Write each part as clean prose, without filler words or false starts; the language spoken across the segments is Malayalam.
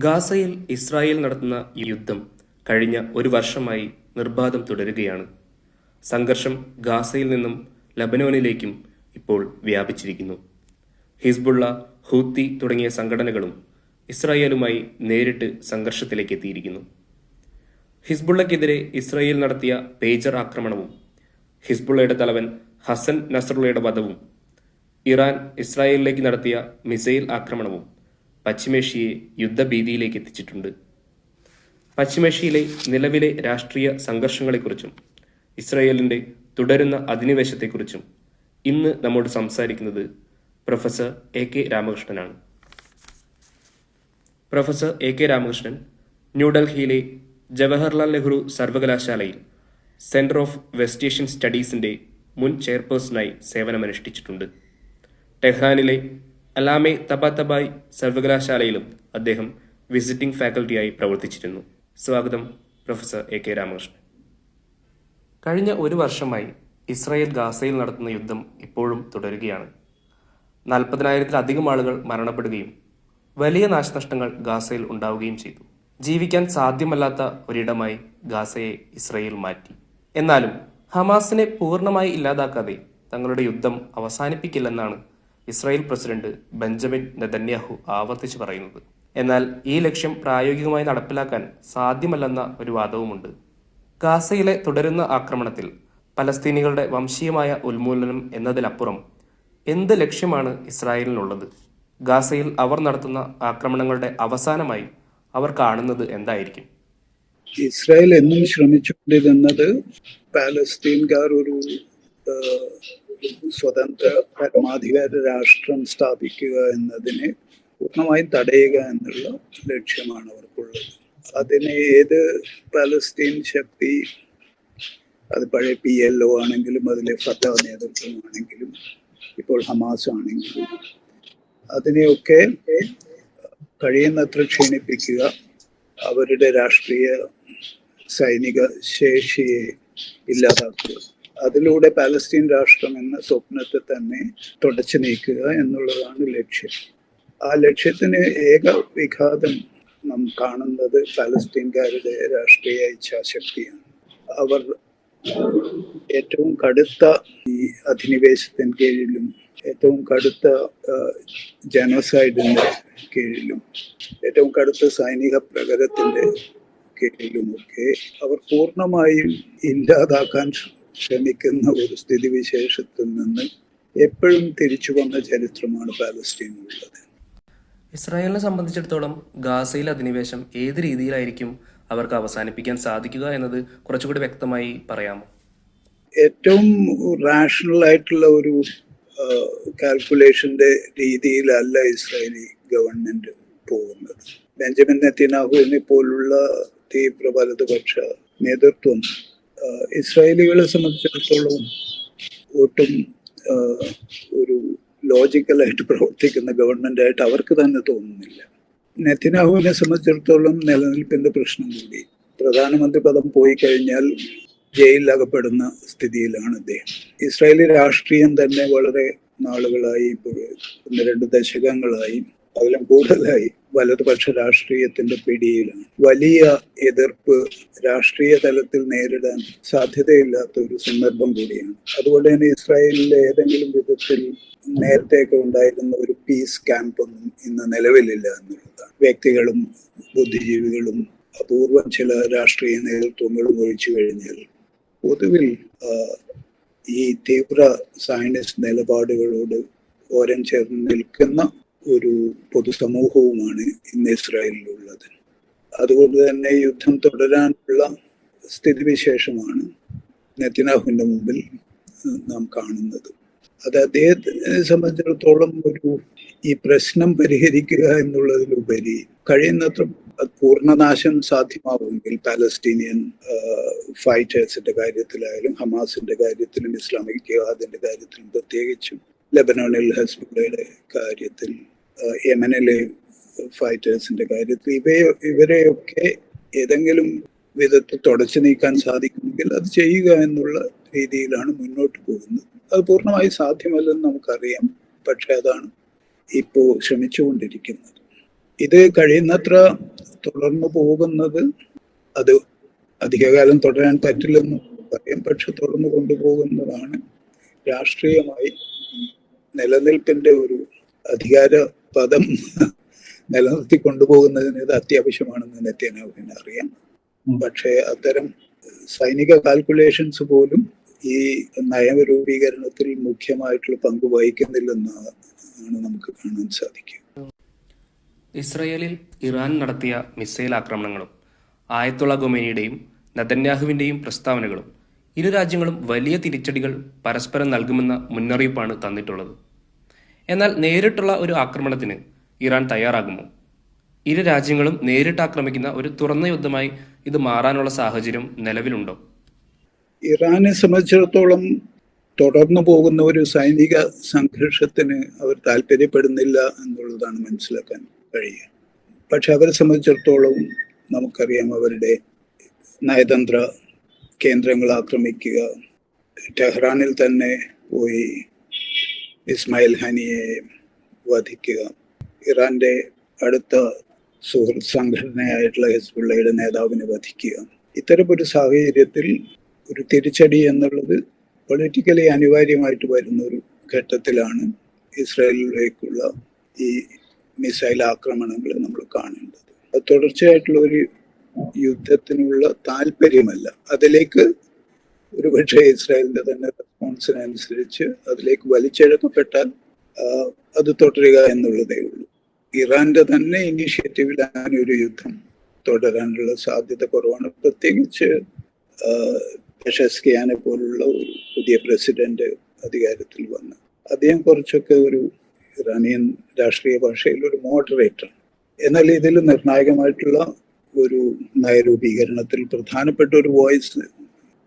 ഗാസയിൽ ഇസ്രായേൽ നടത്തുന്ന ഈ യുദ്ധം കഴിഞ്ഞ ഒരു വർഷമായി നിർബാധം തുടരുകയാണ്. സംഘർഷം ഗാസയിൽ നിന്നും ലബനോനിലേക്കും ഇപ്പോൾ വ്യാപിച്ചിരിക്കുന്നു. ഹിസ്ബുള്ള, ഹൂത്തി തുടങ്ങിയ സംഘടനകളും ഇസ്രായേലുമായി നേരിട്ട് സംഘർഷത്തിലേക്ക് എത്തിയിരിക്കുന്നു. ഹിസ്ബുള്ളക്കെതിരെ ഇസ്രായേൽ നടത്തിയ പേജർ ആക്രമണവും ഹിസ്ബുള്ളയുടെ തലവൻ ഹസൻ നസ്രുള്ളയുടെ വധവും ഇറാൻ ഇസ്രായേലിലേക്ക് നടത്തിയ മിസൈൽ ആക്രമണവും പശ്ചിമേഷ്യയെ യുദ്ധഭീതിയിലേക്ക് എത്തിച്ചിട്ടുണ്ട്. പശ്ചിമേഷ്യയിലെ നിലവിലെ രാഷ്ട്രീയ സംഘർഷങ്ങളെക്കുറിച്ചും ഇസ്രായേലിന്റെ തുടരുന്ന അധിനിവേശത്തെക്കുറിച്ചും ഇന്ന് നമ്മോട് സംസാരിക്കുന്നത് പ്രൊഫസർ എ കെ രാമകൃഷ്ണനാണ്. പ്രൊഫസർ എ കെ രാമകൃഷ്ണൻ ന്യൂഡൽഹിയിലെ ജവഹർലാൽ നെഹ്റു സർവകലാശാലയിൽ സെന്റർ ഓഫ് വെസ്റ്റ് ഏഷ്യൻ സ്റ്റഡീസിന്റെ മുൻ ചെയർപേഴ്സണായി സേവനമനുഷ്ഠിച്ചിട്ടുണ്ട്. ടെഹ്റാനിലെ അലാമെ തബാതബായ് സർവകലാശാലയിലും അദ്ദേഹം വിസിറ്റിംഗ് ഫാക്കൽറ്റിയായി പ്രവർത്തിച്ചിരുന്നു. സ്വാഗതം പ്രൊഫസർ എ കെ രാമകൃഷ്ണൻ. കഴിഞ്ഞ ഒരു വർഷമായി ഇസ്രായേൽ ഗാസയിൽ നടത്തുന്ന യുദ്ധം ഇപ്പോഴും തുടരുകയാണ്. 40,000-ലധികം ആളുകൾ മരണപ്പെടുകയും വലിയ നാശനഷ്ടങ്ങൾ ഗാസയിൽ ഉണ്ടാവുകയും ചെയ്തു. ജീവിക്കാൻ സാധ്യമല്ലാത്ത ഒരിടമായി ഗാസയെ ഇസ്രായേൽ മാറ്റി. എന്നാലും ഹമാസിനെ പൂർണ്ണമായി ഇല്ലാതാക്കാതെ തങ്ങളുടെ യുദ്ധം അവസാനിപ്പിക്കില്ലെന്നാണ് ഇസ്രായേൽ പ്രസിഡന്റ് ബെഞ്ചമിൻ നെതന്യാഹു ആവർത്തിച്ചു പറയുന്നത്. എന്നാൽ ഈ ലക്ഷ്യം പ്രായോഗികമായി നടപ്പിലാക്കാൻ സാധ്യമല്ലെന്ന ഒരു വാദവുമുണ്ട്. ഗാസയിലെ തുടരുന്ന ആക്രമണത്തിൽ പലസ്തീനികളുടെ വംശീയമായ ഉന്മൂലനം എന്നതിലപ്പുറം എന്ത് ലക്ഷ്യമാണ് ഇസ്രായേലിനുള്ളത്? ഗാസയിൽ അവർ നടത്തുന്ന ആക്രമണങ്ങളുടെ അവസാനമായി അവർ കാണുന്നത് എന്തായിരിക്കും? ഇസ്രായേൽ എന്നും ശ്രമിച്ചുകൊണ്ടിരുന്നത് പാലസ്തീൻകാർ ഒരു സ്വതന്ത്ര പരമാധികാര രാഷ്ട്രം സ്ഥാപിക്കുക എന്നതിനെ പൂർണ്ണമായും തടയുക എന്നുള്ള ലക്ഷ്യമാണ് അവർക്കുള്ളത്. അതിന് ഏത് പാലസ്തീൻ ശക്തി, അത് പഴയ PLO ആണെങ്കിലും അതിലെ ഫത്ത നേതൃത്വമാണെങ്കിലും ഇപ്പോൾ ഹമാസ് ആണെങ്കിലും അതിനെയൊക്കെ കഴിയുന്നത്ര ക്ഷീണിപ്പിക്കുക, അവരുടെ രാഷ്ട്രീയ സൈനിക ശേഷിയെ ഇല്ലാതാക്കുക, അതിലൂടെ പാലസ്തീൻ രാഷ്ട്രം എന്ന സ്വപ്നത്തെ തന്നെ തുടച്ചു നീക്കുക എന്നുള്ളതാണ് ലക്ഷ്യം. ആ ലക്ഷ്യത്തിന് ഏക വിഘാതം നാം കാണുന്നത് പാലസ്തീൻകാരുടെ രാഷ്ട്രീയ ഇച്ഛാശക്തിയാണ്. അവർ ഏറ്റവും കടുത്ത ഈ അധിനിവേശത്തിന് കീഴിലും ഏറ്റവും കടുത്ത ജനോസൈഡിന്റെ കീഴിലും ഏറ്റവും കടുത്ത സൈനിക പ്രകടനത്തിന്റെ കീഴിലുമൊക്കെ അവർ പൂർണ്ണമായും ഇല്ലാതാക്കാൻ ശ്രമിക്കുന്ന ഒരു സ്ഥിതിവിശേഷത്തിൽ നിന്ന് എപ്പോഴും തിരിച്ചു വന്ന ചരിത്രമാണ് പാലസ്തീനുള്ളത്. ഇസ്രായേലിനെ സംബന്ധിച്ചിടത്തോളം ഗാസയിലെ അധിനിവേശം ഏത് രീതിയിലായിരിക്കും അവർക്ക് അവസാനിപ്പിക്കാൻ സാധിക്കുക എന്നത് കുറച്ചുകൂടി വ്യക്തമായി പറയാമോ? ഏറ്റവും റാഷണൽ ആയിട്ടുള്ള ഒരു കാൽക്കുലേഷന്റെ രീതിയിലല്ല ഇസ്രായേലി ഗവൺമെന്റ് പോകുന്നത്. ബെഞ്ചമിൻ നെതന്യാഹുവിനെ പോലുള്ള തീവ്ര വലതുപക്ഷ നേതൃത്വം ഇസ്രായേലികളെ സംബന്ധിച്ചിടത്തോളം ഒട്ടും ഒരു ലോജിക്കലായിട്ട് പ്രവർത്തിക്കുന്ന ഗവൺമെന്റ് ആയിട്ട് അവർക്ക് തന്നെ തോന്നുന്നില്ല. നെതന്യാഹുവിനെ സംബന്ധിച്ചിടത്തോളം നിലനിൽപ്പിന്റെ പ്രശ്നം കൂടി. പ്രധാനമന്ത്രി പദം പോയി കഴിഞ്ഞാൽ ജയിലിലകപ്പെടുന്ന സ്ഥിതിയിലാണ് അദ്ദേഹം. ഇസ്രായേലി രാഷ്ട്രീയം തന്നെ വളരെ നാളുകളായി, 1-2 ദശകങ്ങളായി, അതിലും കൂടുതലായി വലതുപക്ഷ രാഷ്ട്രീയത്തിന്റെ പിടിയിലാണ്. വലിയ എതിർപ്പ് രാഷ്ട്രീയ തലത്തിൽ നേരിടാൻ സാധ്യതയില്ലാത്ത ഒരു സന്ദർഭം കൂടിയാണ്. അതുകൊണ്ട് തന്നെ ഇസ്രായേലിലെ ഏതെങ്കിലും വിധത്തിൽ നേരത്തെയൊക്കെ ഉണ്ടായിരുന്ന ഒരു പീസ് ക്യാമ്പൊന്നും ഇന്ന് നിലവിലില്ല എന്നുള്ളതാണ്. വ്യക്തികളും ബുദ്ധിജീവികളും അപൂർവം ചില രാഷ്ട്രീയ നേതൃത്വങ്ങളും ഒഴിച്ചു കഴിഞ്ഞാൽ പൊതുവിൽ ഈ തീവ്ര സയനിസ്റ്റ് നിലപാടുകളോട് ഓരം ചേർന്ന് നിൽക്കുന്ന ഒരു പൊതുസമൂഹവുമാണ് ഇന്ന് ഇസ്രായേലിലുള്ളത്. അതുകൊണ്ട് തന്നെ യുദ്ധം തുടരാനുള്ള സ്ഥിതിവിശേഷമാണ് നെതന്യാഹുവിന്റെ മുമ്പിൽ നാം കാണുന്നത്. അത് അദ്ദേഹത്തിനെ സംബന്ധിച്ചിടത്തോളം ഈ പ്രശ്നം പരിഹരിക്കുക എന്നുള്ളതിലുപരി കഴിയുന്നത്ര പൂർണ്ണനാശം സാധ്യമാവുമെങ്കിൽ പാലസ്തീനിയൻ ഫൈറ്റേഴ്സിന്റെ കാര്യത്തിലായാലും ഹമാസിന്റെ കാര്യത്തിലും ഇസ്ലാമിക് ജിഹാദിന്റെ കാര്യത്തിലും പ്രത്യേകിച്ചും ലെബനോണിൽ ഹെസ്ബുള്ളയുടെ കാര്യത്തിൽ യമനിലെ ഫൈറ്റേഴ്സിന്റെ കാര്യത്തിൽ ഇവരെയൊക്കെ ഏതെങ്കിലും വിധത്തിൽ തുടച്ചു നീക്കാൻ സാധിക്കുമെങ്കിൽ അത് ചെയ്യുക എന്നുള്ള രീതിയിലാണ് മുന്നോട്ട് പോകുന്നത്. അത് പൂർണ്ണമായി സാധ്യമല്ലെന്ന് നമുക്കറിയാം. പക്ഷെ അതാണ് ഇപ്പോൾ ശ്രമിച്ചുകൊണ്ടിരിക്കുന്നത്. ഇത് കഴിയുന്നത്ര തുടർന്നു പോകുന്നത് അത് അധികകാലം തുടരാൻ പറ്റില്ലെന്ന് പറയാം. പക്ഷെ തുടർന്നു കൊണ്ടുപോകുന്നതാണ് രാഷ്ട്രീയമായി നിലനിൽപ്പിന്റെ ഒരു അധികാര പദം നിലനിർത്തി കൊണ്ടുപോകുന്നതിന് ഇത് അത്യാവശ്യമാണെന്ന് നെതന്യാഹുവിന് അറിയാം. പക്ഷേ അത്തരം സൈനിക കാൽക്കുലേഷൻസ് പോലും ഈ നയരൂപീകരണത്തിൽ മുഖ്യമായിട്ടുള്ള പങ്ക് വഹിക്കുന്നില്ലെന്നാണ് നമുക്ക് കാണാൻ സാധിക്കുക. ഇസ്രയേലിൽ ഇറാൻ നടത്തിയ മിസൈൽ ആക്രമണങ്ങളും ആയത്തുള്ള ഖൊമേനിയുടെയും നെതന്യാഹുവിന്റെയും പ്രസ്താവനകളും ഇരു രാജ്യങ്ങളും വലിയ തിരിച്ചടികൾ പരസ്പരം നൽകുമെന്ന മുന്നറിയിപ്പാണ് തന്നിട്ടുള്ളത്. എന്നാൽ നേരിട്ടുള്ള ഒരു ആക്രമണത്തിന് ഇറാൻ തയ്യാറാകുമോ? ഇരു രാജ്യങ്ങളും നേരിട്ട് ആക്രമിക്കുന്ന ഒരു തുറന്ന യുദ്ധമായി ഇത് മാറാനുള്ള സാഹചര്യം നിലവിലുണ്ടോ? ഇറാനെ സംബന്ധിച്ചിടത്തോളം തുടർന്നു പോകുന്ന ഒരു സൈനിക സംഘർഷത്തിന് അവർ താല്പര്യപ്പെടുന്നില്ല എന്നുള്ളതാണ് മനസ്സിലാക്കാൻ കഴിയുക. പക്ഷെ അവരെ സംബന്ധിച്ചിടത്തോളം നമുക്കറിയാം, അവരുടെ നയതന്ത്ര കേന്ദ്രങ്ങൾ ആക്രമിക്കുക, ടെഹ്റാനിൽ തന്നെ പോയി ഇസ്മായിൽ ഹാനിയെ വധിക്കുക, ഇറാന്റെ അടുത്ത സുഹൃത്ത് സംഘടനയായിട്ടുള്ള ഹിസ്ബുള്ളയുടെ നേതാവിനെ വധിക്കുക, ഇത്തരമൊരു സാഹചര്യത്തിൽ ഒരു തിരിച്ചടി എന്നുള്ളത് പൊളിറ്റിക്കലി അനിവാര്യമായിട്ട് വരുന്ന ഒരു ഘട്ടത്തിലാണ് ഇസ്രായേലിലേക്കുള്ള ഈ മിസൈൽ ആക്രമണങ്ങൾ നമ്മൾ കാണേണ്ടത്. അത് തുടർച്ചയായിട്ടുള്ള ഒരു യുദ്ധത്തിനുള്ള താല്പര്യമല്ല, അതിലേക്ക് ഒരുപക്ഷെ ഇസ്രായേലിന്റെ തന്നെ റെസ്പോൺസിനനുസരിച്ച് അതിലേക്ക് വലിച്ചിഴക്കപ്പെട്ടാൽ അത് തുടരുക എന്നുള്ളതേ ഉള്ളൂ. ഇറാന്റെ തന്നെ ഇനീഷ്യേറ്റീവിൽ അങ്ങനെ ഒരു യുദ്ധം തുടരാനുള്ള സാധ്യത കുറവാണ്. പ്രത്യേകിച്ച് പെഷസ്കിയാനെ പോലുള്ള ഒരു പുതിയ പ്രസിഡന്റ് അധികാരത്തിൽ വന്ന് അദ്ദേഹം കുറച്ചൊക്കെ ഒരു ഇറാനിയൻ രാഷ്ട്രീയ ഭാഷയിൽ ഒരു മോഡറേറ്റർ. എന്നാൽ ഇതിൽ നിർണായകമായിട്ടുള്ള ഒരു നയരൂപീകരണത്തിൽ പ്രധാനപ്പെട്ട ഒരു വോയിസ്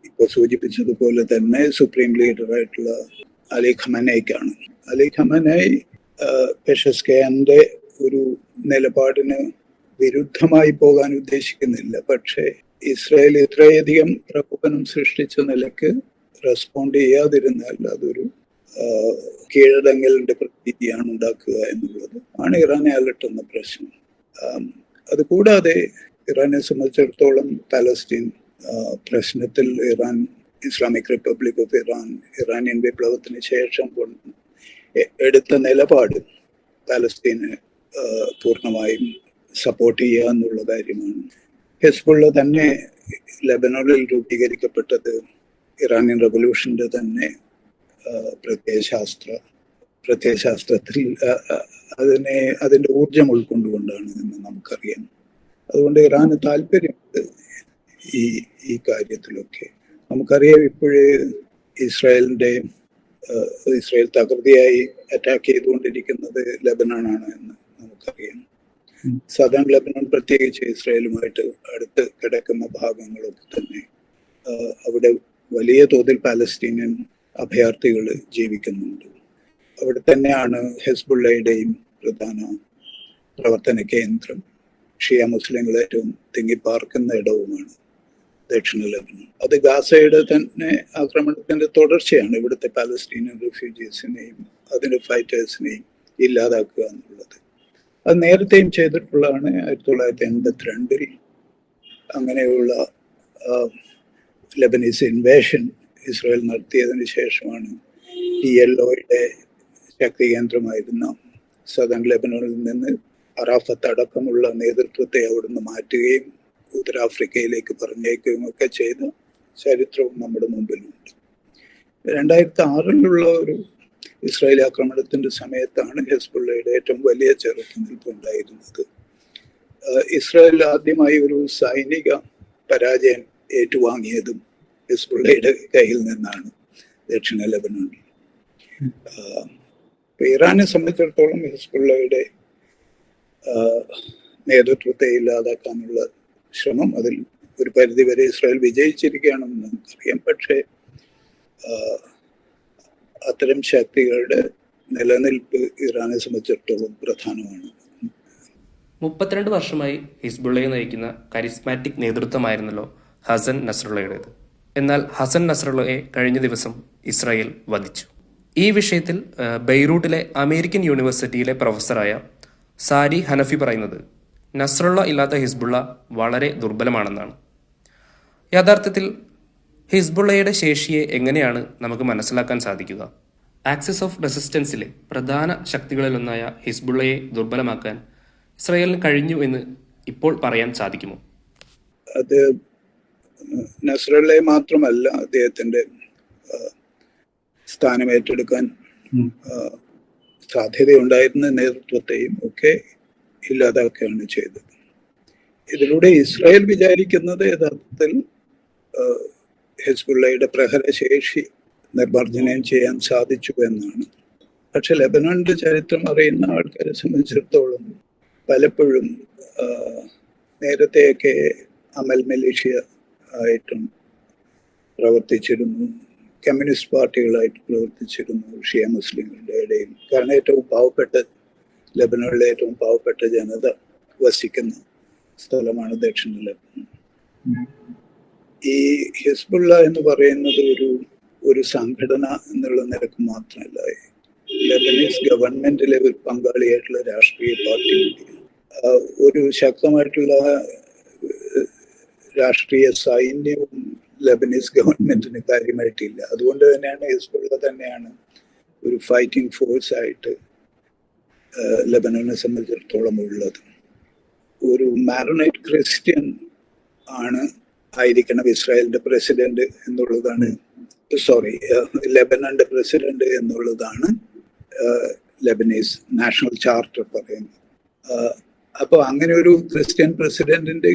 ഇപ്പോൾ സൂചിപ്പിച്ചതുപോലെ തന്നെ സുപ്രീം ലീഡറായിട്ടുള്ള അലി ഖമനൈക്കാണ്. അലി ഖമനൈ പെഷസ്കിയാന്റെ ഒരു നിലപാടിന് വിരുദ്ധമായി പോകാൻ ഉദ്ദേശിക്കുന്നില്ല. പക്ഷേ ഇസ്രായേൽ ഇത്രയധികം പ്രകോപനം സൃഷ്ടിച്ച നിലയ്ക്ക് റെസ്പോണ്ട് ചെയ്യാതിരുന്നാൽ അതൊരു കീഴടങ്ങലിന്റെ പ്രതീതിയാണ് ഉണ്ടാക്കുക എന്നുള്ളത് ആണ് ഇറാനെ അലട്ടുന്ന പ്രശ്നം. അതുകൂടാതെ ഇറാനെ സംബന്ധിച്ചിടത്തോളം പാലസ്തീൻ പ്രശ്നത്തിൽ Iran, Islamic republic of Iran, Iranian വിപ്ലവത്തിന് ശേഷം എടുത്ത നിലപാട് പാലസ്തീന് പൂർണ്ണമായും സപ്പോർട്ട് ചെയ്യുക എന്നുള്ള കാര്യമാണ്. ഹിസ്ബുള്ള തന്നെ ലെബനോണിൽ രൂപീകരിക്കപ്പെട്ടത് ഇറാനിയൻ റവല്യൂഷന്റെ തന്നെ പ്രത്യയശാസ്ത്രത്തിൽ അതിന്റെ ഊർജം ഉൾക്കൊണ്ടുകൊണ്ടാണ് എന്ന് നമുക്കറിയാം. അതുകൊണ്ട് ഇറാന് താല്പര്യമുണ്ട് ഈ കാര്യത്തിലൊക്കെ. നമുക്കറിയാം, ഇപ്പോഴേ ഇസ്രായേൽ തകൃതിയായി അറ്റാക്ക് ചെയ്തുകൊണ്ടിരിക്കുന്നത് ലെബനോണാണ് എന്ന് നമുക്കറിയാം. സദൺ ലെബനോൺ, പ്രത്യേകിച്ച് ഇസ്രായേലുമായിട്ട് അടുത്ത് കിടക്കുന്ന ഭാഗങ്ങളൊക്കെ തന്നെ അവിടെ വലിയ തോതിൽ പാലസ്തീനിയൻ അഭയാർത്ഥികൾ ജീവിക്കുന്നുണ്ട്. അവിടെ തന്നെയാണ് ഹെസ്ബുള്ളയുടെയും പ്രധാന പ്രവർത്തന കേന്ദ്രം. ഷിയ മുസ്ലിങ്ങൾ ഏറ്റവും തിങ്ങിപ്പാർക്കുന്ന ഇടവുമാണ് ദക്ഷിണ ലെബനോൺ. അത് ഗാസയുടെ തന്നെ ആക്രമണത്തിന്റെ തുടർച്ചയാണ്. ഇവിടുത്തെ പാലസ്തീനിയൻ റെഫ്യൂജീസിനെയും അതിന്റെ ഫൈറ്റേഴ്സിനെയും ഇല്ലാതാക്കുക എന്നുള്ളത്. അത് നേരത്തെയും ചെയ്തിട്ടുള്ളതാണ്. 1982 അങ്ങനെയുള്ള ലെബനീസ് ഇൻവേഷൻ ഇസ്രായേൽ നടത്തിയതിന് ശേഷമാണ് PLOയുടെ ശക്തി കേന്ദ്രമായിരുന്ന സദൺ ലെബനോണിൽ നിന്ന് അറാഫത്ത് അടക്കമുള്ള നേതൃത്വത്തെ അവിടുന്ന് മാറ്റുകയും ഉത്തരാഫ്രിക്കയിലേക്ക് പറഞ്ഞേക്കുകയും ഒക്കെ ചെയ്ത ചരിത്രവും നമ്മുടെ മുമ്പിലുണ്ട്. 2006 ഒരു ഇസ്രായേലി ആക്രമണത്തിന്റെ സമയത്താണ് ഹെസ്ബുള്ളയുടെ ഏറ്റവും വലിയ ചെറുത്തുനിൽപ്പ് ഉണ്ടായിരുന്നത്. ഇസ്രായേൽ ആദ്യമായി ഒരു സൈനിക പരാജയം ഏറ്റുവാങ്ങിയതും ഹെസ്ബുള്ളയുടെ കയ്യിൽ നിന്നാണ് ദക്ഷിണ ലെബനോണിൽ. ഇറാനെ സംബന്ധിച്ചിടത്തോളം ഹെസ്ബുള്ളയുടെ നേതൃത്വത്തെ ഇല്ലാതാക്കാനുള്ള ശ്രമം അതിൽ ഒരു പരിധിവരെ ഇസ്രായേൽ വിജയിച്ചിരിക്കുകയാണെന്ന് നമുക്കറിയാം. പക്ഷേ അത്തരം ശക്തികളുടെ നിലനിൽപ്പ് ഇറാനെ സംബന്ധിച്ചിടത്തോളം പ്രധാനമാണ്. 32 വർഷമായി ഹിസ്ബുള്ളയെ നയിക്കുന്ന കരിസ്മാറ്റിക് നേതൃത്വമായിരുന്നല്ലോ ഹസൻ നസ്രള്ളയുടേത്. എന്നാൽ ഹസൻ നസ്രള്ളയെ കഴിഞ്ഞ ദിവസം ഇസ്രായേൽ വധിച്ചു. ഈ വിഷയത്തിൽ ബെയ്റൂട്ടിലെ അമേരിക്കൻ യൂണിവേഴ്സിറ്റിയിലെ പ്രൊഫസറായ സാരി ഹനഫി പറയുന്നത്, നസ്രള്ള ഇല്ലാത്ത ഹിസ്ബുള്ള വളരെ ദുർബലമാണെന്നാണ്. യഥാർത്ഥത്തിൽ ഹിസ്ബുള്ളയുടെ ശേഷിയെ എങ്ങനെയാണ് നമുക്ക് മനസ്സിലാക്കാൻ സാധിക്കുക? ആക്സിസ് ഓഫ് റെസിസ്റ്റൻസിലെ പ്രധാന ശക്തികളിലൊന്നായ ഹിസ്ബുള്ളയെ ദുർബലമാക്കാൻ ഇസ്രായേലിന് കഴിഞ്ഞു എന്ന് ഇപ്പോൾ പറയാൻ സാധിക്കുമോ? അത് നസ്രള്ളയെ മാത്രമല്ല, അദ്ദേഹത്തിന്റെ സ്ഥാനം ഏറ്റെടുക്കാൻ സാധ്യതയുണ്ടായിരുന്ന നേതൃത്വത്തെയും ഒക്കെ ഇല്ലാതാക്കുകയാണ് ചെയ്തത്. ഇതിലൂടെ ഇസ്രായേൽ വിചാരിക്കുന്നത് യഥാർത്ഥത്തിൽ ഹിസ്ബുള്ളയുടെ പ്രഹരശേഷി നിർമ്മാർജ്ജനം ചെയ്യാൻ സാധിച്ചു എന്നാണ്. പക്ഷെ ലെബനോണിന്റെ ചരിത്രം അറിയുന്ന ആൾക്കാരെ സംബന്ധിച്ചിടത്തോളം പലപ്പോഴും നേരത്തെയൊക്കെ അമൽ മിലിഷ്യ ആയിട്ടും പ്രവർത്തിച്ചിരുന്നു, കമ്മ്യൂണിസ്റ്റ് പാർട്ടികളായിട്ട് പ്രവർത്തിച്ചിരുന്നു ഷിയ മുസ്ലിങ്ങളുടെ ഇടയിൽ. കാരണം ഏറ്റവും പാവപ്പെട്ട ലെബനോണിലെ ഏറ്റവും പാവപ്പെട്ട ജനത വസിക്കുന്ന സ്ഥലമാണ് ദക്ഷിണ ലെബനൻ. ഈ ഹിസ്ബുള്ള എന്ന് പറയുന്നത് ഒരു സംഘടന എന്നുള്ള നിലക്ക് മാത്രമല്ല, ലെബനീസ് ഗവൺമെന്റിലെ ഒരു പങ്കാളിയായിട്ടുള്ള രാഷ്ട്രീയ പാർട്ടി കൂടിയാണ്. ഒരു ശക്തമായിട്ടുള്ള രാഷ്ട്രീയ സൈന്യവും ലെബനീസ് ഗവൺമെന്റിന് കാര്യമായിട്ടില്ല. അതുകൊണ്ട് തന്നെയാണ് ഹിസ്ബുള്ള തന്നെയാണ് ഒരു ഫൈറ്റിംഗ് ഫോഴ്സ് ആയിട്ട് ലെബനോനെ സംബന്ധിച്ചിടത്തോളം ഉള്ളത്. ഒരു മാരോണൈറ്റ് ക്രിസ്ത്യൻ ആയിരിക്കണം ഇസ്രായേലിന്റെ പ്രസിഡന്റ് എന്നുള്ളതാണ്, ലെബനന്റെ പ്രസിഡന്റ് എന്നുള്ളതാണ് ലെബനീസ് നാഷണൽ ചാർട്ടർ പറയുന്നത്. അപ്പോൾ അങ്ങനെ ഒരു ക്രിസ്ത്യൻ പ്രസിഡന്റിന്റെ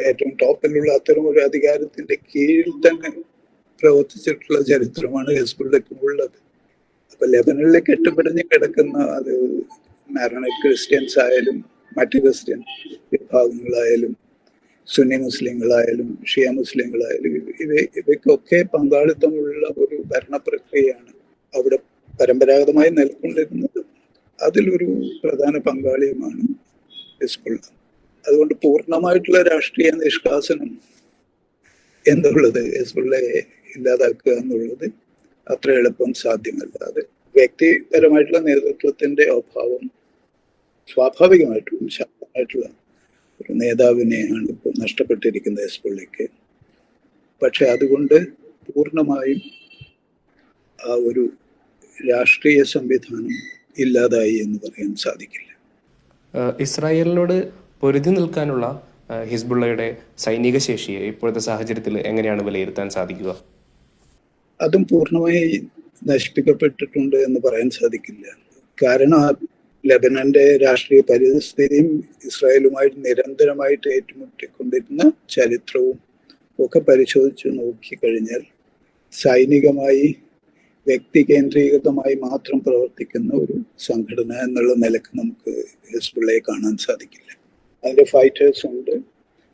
ഏറ്റവും ടോപ്പിലുള്ള അത്തരം ഒരു അധികാരത്തിന്റെ കീഴിൽ തന്നെ പ്രവർത്തിച്ചിട്ടുള്ള ചരിത്രമാണ് ഹിസ്ബുള്ളയ്ക്കും ഉള്ളത്. അപ്പൊ ലെബനനിലേക്ക് കെട്ടുപിടിഞ്ഞ് കിടക്കുന്ന അത് മാരോണൈറ്റ് ക്രിസ്ത്യൻസ് ആയാലും മറ്റ് ക്രിസ്ത്യൻ വിഭാഗങ്ങളായാലും സുന്നി മുസ്ലിങ്ങളായാലും ഷിയ മുസ്ലിങ്ങളായാലും ഇവയ്ക്കൊക്കെ പങ്കാളിത്തമുള്ള ഒരു ഭരണ പ്രക്രിയയാണ് അവിടെ പരമ്പരാഗതമായി നിലകൊണ്ടിരുന്നത്. അതിലൊരു പ്രധാന പങ്കാളിയുമാണ് ഹിസ്ബുള്ള. അതുകൊണ്ട് പൂർണ്ണമായിട്ടുള്ള രാഷ്ട്രീയ നിഷ്കാസനം എന്നുള്ളത്, ഹിസ്ബുള്ളയെ ഇല്ലാതാക്കുക എന്നുള്ളത് അത്ര എളുപ്പം സാധ്യമല്ല. അത് വ്യക്തിപരമായിട്ടുള്ള നേതൃത്വത്തിന്റെ അഭാവം, സ്വാഭാവികമായിട്ടും ശക്തമായിട്ടുള്ള ഒരു നേതാവിനെയാണ് ഇപ്പോൾ നഷ്ടപ്പെട്ടിരിക്കുന്നത് ഹിസ്ബുള്ളയ്ക്ക്. പക്ഷെ അതുകൊണ്ട് പൂർണ്ണമായും ആ ഒരു രാഷ്ട്രീയ സംവിധാനം ഇല്ലാതായി എന്ന് പറയാൻ സാധിക്കില്ല. ഇസ്രായേലിനോട് പൊരുതി നിൽക്കാനുള്ള ഹിസ്ബുള്ളയുടെ സൈനിക ശേഷിയെ ഇപ്പോഴത്തെ സാഹചര്യത്തിൽ എങ്ങനെയാണ് വിലയിരുത്താൻ സാധിക്കുക? അതും പൂർണ്ണമായി നശിപ്പിക്കപ്പെട്ടിട്ടുണ്ട് എന്ന് പറയാൻ സാധിക്കില്ല. കാരണം ലെബനന്റെ രാഷ്ട്രീയ പരിസ്ഥിതിയും ഇസ്രായേലുമായിട്ട് നിരന്തരമായിട്ട് ഏറ്റുമുട്ടിക്കൊണ്ടിരുന്ന ചരിത്രവും ഒക്കെ പരിശോധിച്ച് നോക്കിക്കഴിഞ്ഞാൽ സൈനികമായി വ്യക്തി കേന്ദ്രീകൃതമായി മാത്രം പ്രവർത്തിക്കുന്ന ഒരു സംഘടന എന്നുള്ള നിലക്ക് നമുക്ക് ഹിസ്ബുള്ളയെ കാണാൻ സാധിക്കില്ല. അതിന്റെ ഫൈറ്റേഴ്സ് ഉണ്ട്,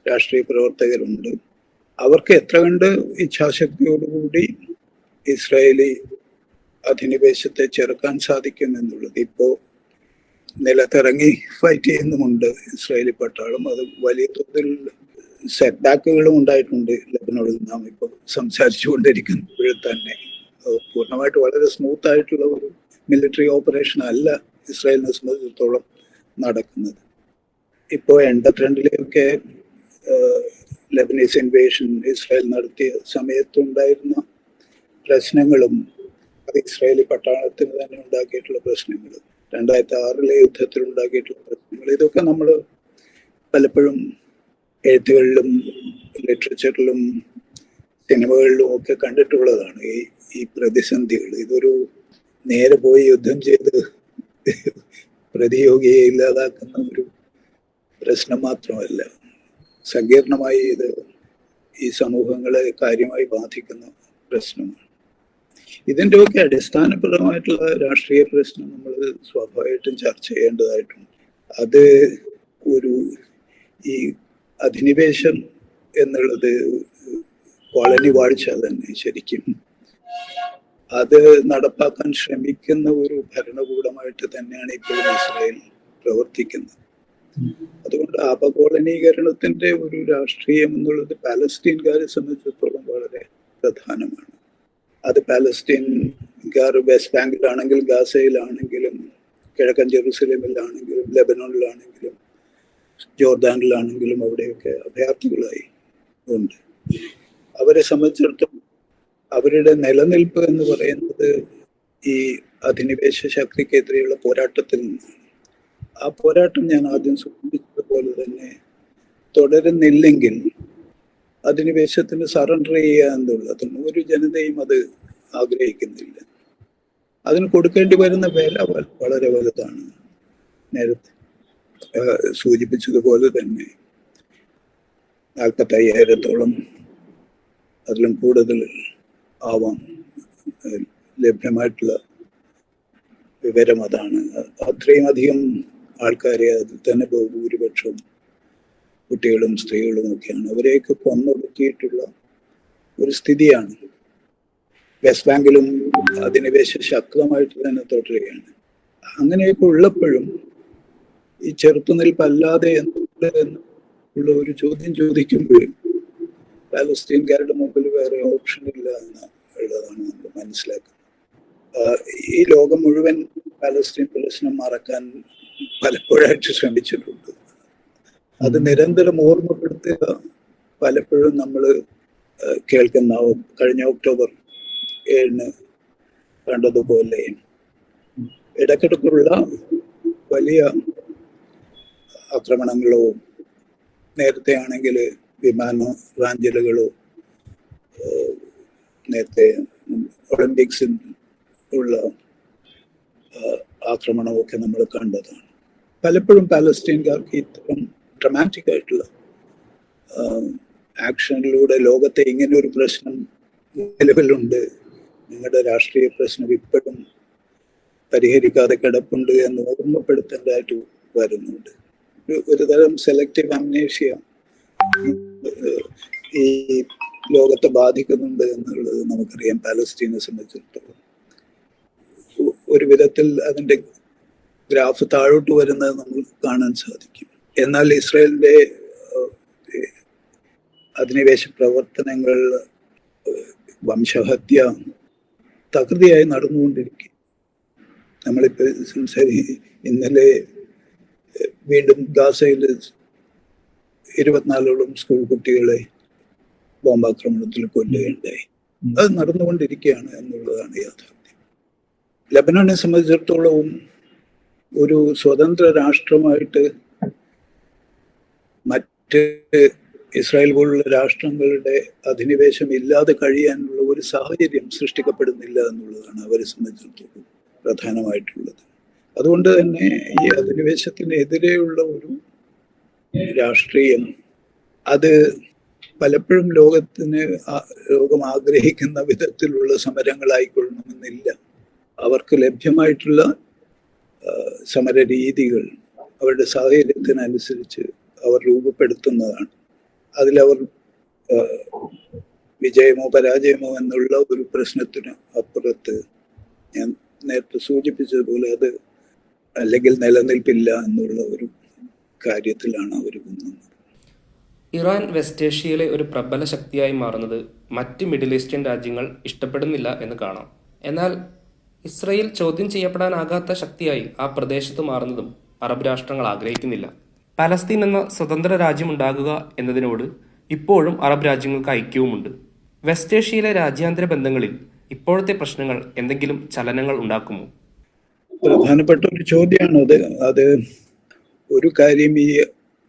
രാഷ്ട്രീയ പ്രവർത്തകരുണ്ട്. അവർക്ക് എത്ര കണ്ട് ഇച്ഛാശക്തിയോടുകൂടി ഇസ്രായേലി അധിനിവേശത്തെ ചെറുക്കാൻ സാധിക്കും എന്നുള്ളത് ഇപ്പോൾ നിലത്തിറങ്ങി ഫൈറ്റ് ചെയ്യുന്നുമുണ്ട് ഇസ്രായേലി പട്ടാളം. അത് വലിയ തോതിൽ സെറ്റ് ബാക്കുകളും ഉണ്ടായിട്ടുണ്ട് ലെബനോണിൽ നാം ഇപ്പോൾ സംസാരിച്ചുകൊണ്ടിരിക്കുമ്പോൾ തന്നെ. പൂർണ്ണമായിട്ട് വളരെ സ്മൂത്ത് ആയിട്ടുള്ള ഒരു മിലിറ്ററി ഓപ്പറേഷൻ അല്ല ഇസ്രായേലിനെ സംബന്ധിച്ചിടത്തോളം നടക്കുന്നത്. ഇപ്പോൾ 82-ലെയൊക്കെ ലെബനീസ് ഇൻവേഷൻ ഇസ്രായേൽ നടത്തിയ സമയത്തുണ്ടായിരുന്ന പ്രശ്നങ്ങളും അത് ഇസ്രായേലി പട്ടാളത്തിന് തന്നെ ഉണ്ടാക്കിയിട്ടുള്ള പ്രശ്നങ്ങൾ, 2006-ലെ യുദ്ധത്തിൽ ഉണ്ടാക്കിയിട്ടുള്ള പ്രശ്നങ്ങൾ, ഇതൊക്കെ നമ്മൾ പലപ്പോഴും എഴുത്തുകളിലും ലിറ്ററേച്ചറിലും സിനിമകളിലും ഒക്കെ കണ്ടിട്ടുള്ളതാണ്. ഈ പ്രതിസന്ധികൾ ഇതൊരു നേരെ പോയി യുദ്ധം ചെയ്ത് പ്രതിയോഗിയെ ഇല്ലാതാക്കുന്ന ഒരു പ്രശ്നം മാത്രമല്ല, സങ്കീർണമായി ഇത് ഈ സമൂഹങ്ങളെ കാര്യമായി ബാധിക്കുന്ന പ്രശ്നമാണ്. ഇതിൻ്റെയൊക്കെ അടിസ്ഥാനപരമായിട്ടുള്ള രാഷ്ട്രീയ പ്രശ്നം നമ്മൾ സ്വാഭാവികമായിട്ടും ചർച്ച ചെയ്യേണ്ടതായിട്ടുണ്ട്. അത് ഈ അധിനിവേശം എന്നുള്ളത് കോളനി വാഴ്ച തന്നെ ശരിക്കും അത് നടപ്പാക്കാൻ ശ്രമിക്കുന്ന ഒരു ഭരണകൂടമായിട്ട് തന്നെയാണ് ഇപ്പോഴും ഇസ്രായേൽ പ്രവർത്തിക്കുന്നത്. അതുകൊണ്ട് അപകോളനീകരണത്തിന്റെ ഒരു രാഷ്ട്രീയം എന്നുള്ളത് പാലസ്തീൻകാരെ സംബന്ധിച്ചിടത്തോളം വളരെ പ്രധാനമാണ്. അത് പാലസ്തീൻകാർ വെസ്റ്റ് ബാങ്കിലാണെങ്കിലും ഗാസയിലാണെങ്കിലും കിഴക്കൻ ജെറുസലേമിലാണെങ്കിലും ലെബനോണിലാണെങ്കിലും ജോർദാനിലാണെങ്കിലും അവിടെയൊക്കെ അഭയാർത്ഥികളായി ഉണ്ട്. അവരെ സംബന്ധിച്ചിടത്തോളം അവരുടെ നിലനിൽപ്പ് എന്ന് പറയുന്നത് ഈ അധിനിവേശ ശക്തിക്കെതിരെയുള്ള പോരാട്ടത്തിൽ നിന്നാണ്. ആ പോരാട്ടം ഞാൻ ആദ്യം സൂചിപ്പിച്ചതുപോലെ തന്നെ തുടരുന്നില്ലെങ്കിൽ അധിനിവേശത്തിന് സറണ്ടർ ചെയ്യുക എന്നുള്ളതും ഒരു ജനതയും അത് ആഗ്രഹിക്കുന്നില്ല. അതിന് കൊടുക്കേണ്ടി വരുന്ന വില വളരെ വലുതാണ്. നേരത്തെ സൂചിപ്പിച്ചതുപോലെ തന്നെ 45,000-ഓളം അതിലും കൂടുതൽ ആവാം ലഭ്യമായിട്ടുള്ള വിവരം അതാണ്. അത്രയും അധികം ആൾക്കാരെ അതിൽ തന്നെ ഭൂരിപക്ഷം കുട്ടികളും സ്ത്രീകളും ഒക്കെയാണ്. അവരെയൊക്കെ കൊന്നൊടുക്കിയിട്ടുള്ള ഒരു സ്ഥിതിയാണ്. വെസ്റ്റ് ബാങ്കിലും അധിനിവേശ ശക്തമായിട്ട് തന്നെ തുടരുകയാണ്. അങ്ങനെയൊക്കെ ഉള്ളപ്പോഴും ഈ ചെറുത്തുനിൽപ്പല്ലാതെ എന്തുണ്ട് എന്നുള്ള ഒരു ചോദ്യം ചോദിക്കുമ്പോഴും പാലസ്തീൻകാരുടെ മുമ്പിൽ വേറെ ഓപ്ഷൻ ഇല്ല എന്നുള്ളതാണ് നമ്മൾ മനസ്സിലാക്കുന്നത്. ഈ ലോകം മുഴുവൻ പാലസ്തീൻ പ്രശ്നം മറക്കാൻ പലപ്പോഴായിട്ട് ശ്രമിച്ചിട്ടുണ്ട്. അത് നിരന്തരം ഓർമ്മപ്പെടുത്തുക പലപ്പോഴും നമ്മൾ കേൾക്കുന്ന കഴിഞ്ഞ ഒക്ടോബർ 7 കണ്ടതുപോലെ ഇടക്കിടക്കുള്ള വലിയ ആക്രമണങ്ങളോ നേരത്തെ ആണെങ്കിൽ വിമാന റാഞ്ചലുകളോ നേരത്തെ ഒളിമ്പിക്സിൽ ഉള്ള ആക്രമണമൊക്കെ നമ്മൾ കണ്ടതാണ്. പലപ്പോഴും പാലസ്തീൻകാർക്ക് ഇത്തരം ഡ്രമാറ്റിക് ആയിട്ടുള്ള ആക്ഷനിലൂടെ ലോകത്തെ ഇങ്ങനെ ഒരു പ്രശ്നം നിലവിലുണ്ട്, നിങ്ങളുടെ രാഷ്ട്രീയ പ്രശ്നം ഇപ്പോഴും പരിഹരിക്കാതെ കിടപ്പുണ്ട് എന്ന് ഓർമ്മപ്പെടുത്തേണ്ടതായിട്ട് വരുന്നുണ്ട്. ഒരു തരം സെലക്റ്റീവ് അംനേഷ്യ ഈ ലോകത്തെ ബാധിക്കുന്നുണ്ട് എന്നുള്ളത് നമുക്കറിയാം. പാലസ്തീനെ സംബന്ധിച്ചിടത്തോളം ഒരു വിധത്തിൽ അതിന്റെ ഗ്രാഫ് താഴോട്ട് വരുന്നത് നമുക്ക് കാണാൻ സാധിക്കും. എന്നാൽ ഇസ്രായേലിന്റെ അധിനിവേശ പ്രവർത്തനങ്ങൾ, വംശഹത്യ തകൃതിയായി നടന്നുകൊണ്ടിരിക്കും. നമ്മളിപ്പോ ഇന്നലെ വീണ്ടും ഗാസയിൽ 24ഓളം സ്കൂൾ കുട്ടികളെ ബോംബാക്രമണത്തിൽ കൊല്ലുകയുണ്ടായി. അത് നടന്നുകൊണ്ടിരിക്കുകയാണ് എന്നുള്ളതാണ് യാഥാർത്ഥ്യം. ലബനനെ സംബന്ധിച്ചിടത്തോളവും ഒരു സ്വതന്ത്ര രാഷ്ട്രമായിട്ട് മറ്റ് ഇസ്രായേൽ പോലുള്ള രാഷ്ട്രങ്ങളുടെ അധിനിവേശം ഇല്ലാതെ കഴിയാനുള്ള ഒരു സാഹചര്യം സൃഷ്ടിക്കപ്പെടുന്നില്ല എന്നുള്ളതാണ് അവരെ സംബന്ധിച്ചിടത്തോളം പ്രധാനമായിട്ടുള്ളത്. അതുകൊണ്ട് തന്നെ ഈ അധിനിവേശത്തിനെതിരെയുള്ള ഒരു രാഷ്ട്രീയം അത് പലപ്പോഴും ലോകം ആഗ്രഹിക്കുന്ന വിധത്തിലുള്ള സമരങ്ങളായിക്കൊള്ളണമെന്നില്ല. അവർക്ക് ലഭ്യമായിട്ടുള്ള സമര രീതികൾ അവരുടെ സാഹചര്യത്തിനനുസരിച്ച് അവർ രൂപപ്പെടുത്തുന്നതാണ്. അതിലവർ വിജയമോ പരാജയമോ എന്നുള്ള ഒരു പ്രശ്നത്തിന് അപ്പുറത്ത് ഞാൻ നേരത്തെ സൂചിപ്പിച്ചതുപോലെ അത് അല്ലെങ്കിൽ നിലനിൽപ്പില്ല എന്നുള്ള ഒരു കാര്യത്തിലാണ് അവർ മുങ്ങുന്നത്. ഇറാൻ വെസ്റ്റ് ഏഷ്യയിലെ ഒരു പ്രബല ശക്തിയായി മാറുന്നത് മറ്റ് മിഡിൽ ഈസ്റ്റേൺ രാജ്യങ്ങൾ ഇഷ്ടപ്പെടുന്നില്ല എന്ന് കാണാം. എന്നാൽ ഇസ്രയേൽ ചോദ്യം ചെയ്യപ്പെടാനാകാത്ത ശക്തിയായി ആ പ്രദേശത്ത് മാറുന്നതും അറബ് രാഷ്ട്രങ്ങൾ ആഗ്രഹിക്കുന്നില്ല. പലസ്തീൻ എന്ന സ്വതന്ത്ര രാജ്യമുണ്ടാകുക എന്നതിനോട് ഇപ്പോഴും അറബ് രാജ്യങ്ങൾക്ക് ഐക്യവുമുണ്ട്. വെസ്റ്റ് ഏഷ്യയിലെ രാജ്യാന്തര ബന്ധങ്ങളിൽ ഇപ്പോഴത്തെ പ്രശ്നങ്ങൾ എന്തെങ്കിലും ചലനങ്ങൾ ഉണ്ടാക്കുമോ? പ്രധാനപ്പെട്ട ഒരു ചോദ്യമാണ് അത്. ഒരു കാര്യം, ഈ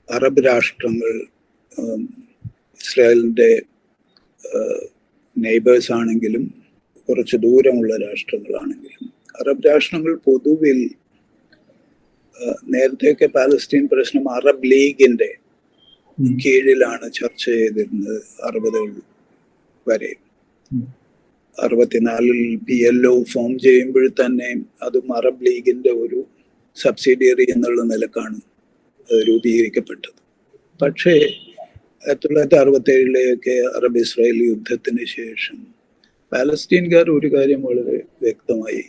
അറബ് രാഷ്ട്രങ്ങൾ ഇസ്രായേലിന്റെ നെയ്ബേഴ്സ് ആണെങ്കിലും കുറച്ച് ദൂരമുള്ള രാഷ്ട്രങ്ങളാണെങ്കിലും അറബ് രാഷ്ട്രങ്ങൾ പൊതുവിൽ നേരത്തെയൊക്കെ പാലസ്തീൻ പ്രശ്നം അറബ് ലീഗിന്റെ കീഴിലാണ് ചർച്ച ചെയ്തിരുന്നത് 60 വരെ. 64 PLO ഫോം ചെയ്യുമ്പോൾ തന്നെ അതും അറബ് ലീഗിന്റെ ഒരു സബ്സിഡിയറി എന്നുള്ള നിലക്കാണ് രൂപീകരിക്കപ്പെട്ടത്. പക്ഷേ 1967 അറബ് ഇസ്രായേൽ യുദ്ധത്തിന് ശേഷം പാലസ്തീൻകാർ ഒരു കാര്യം വളരെ വ്യക്തമായി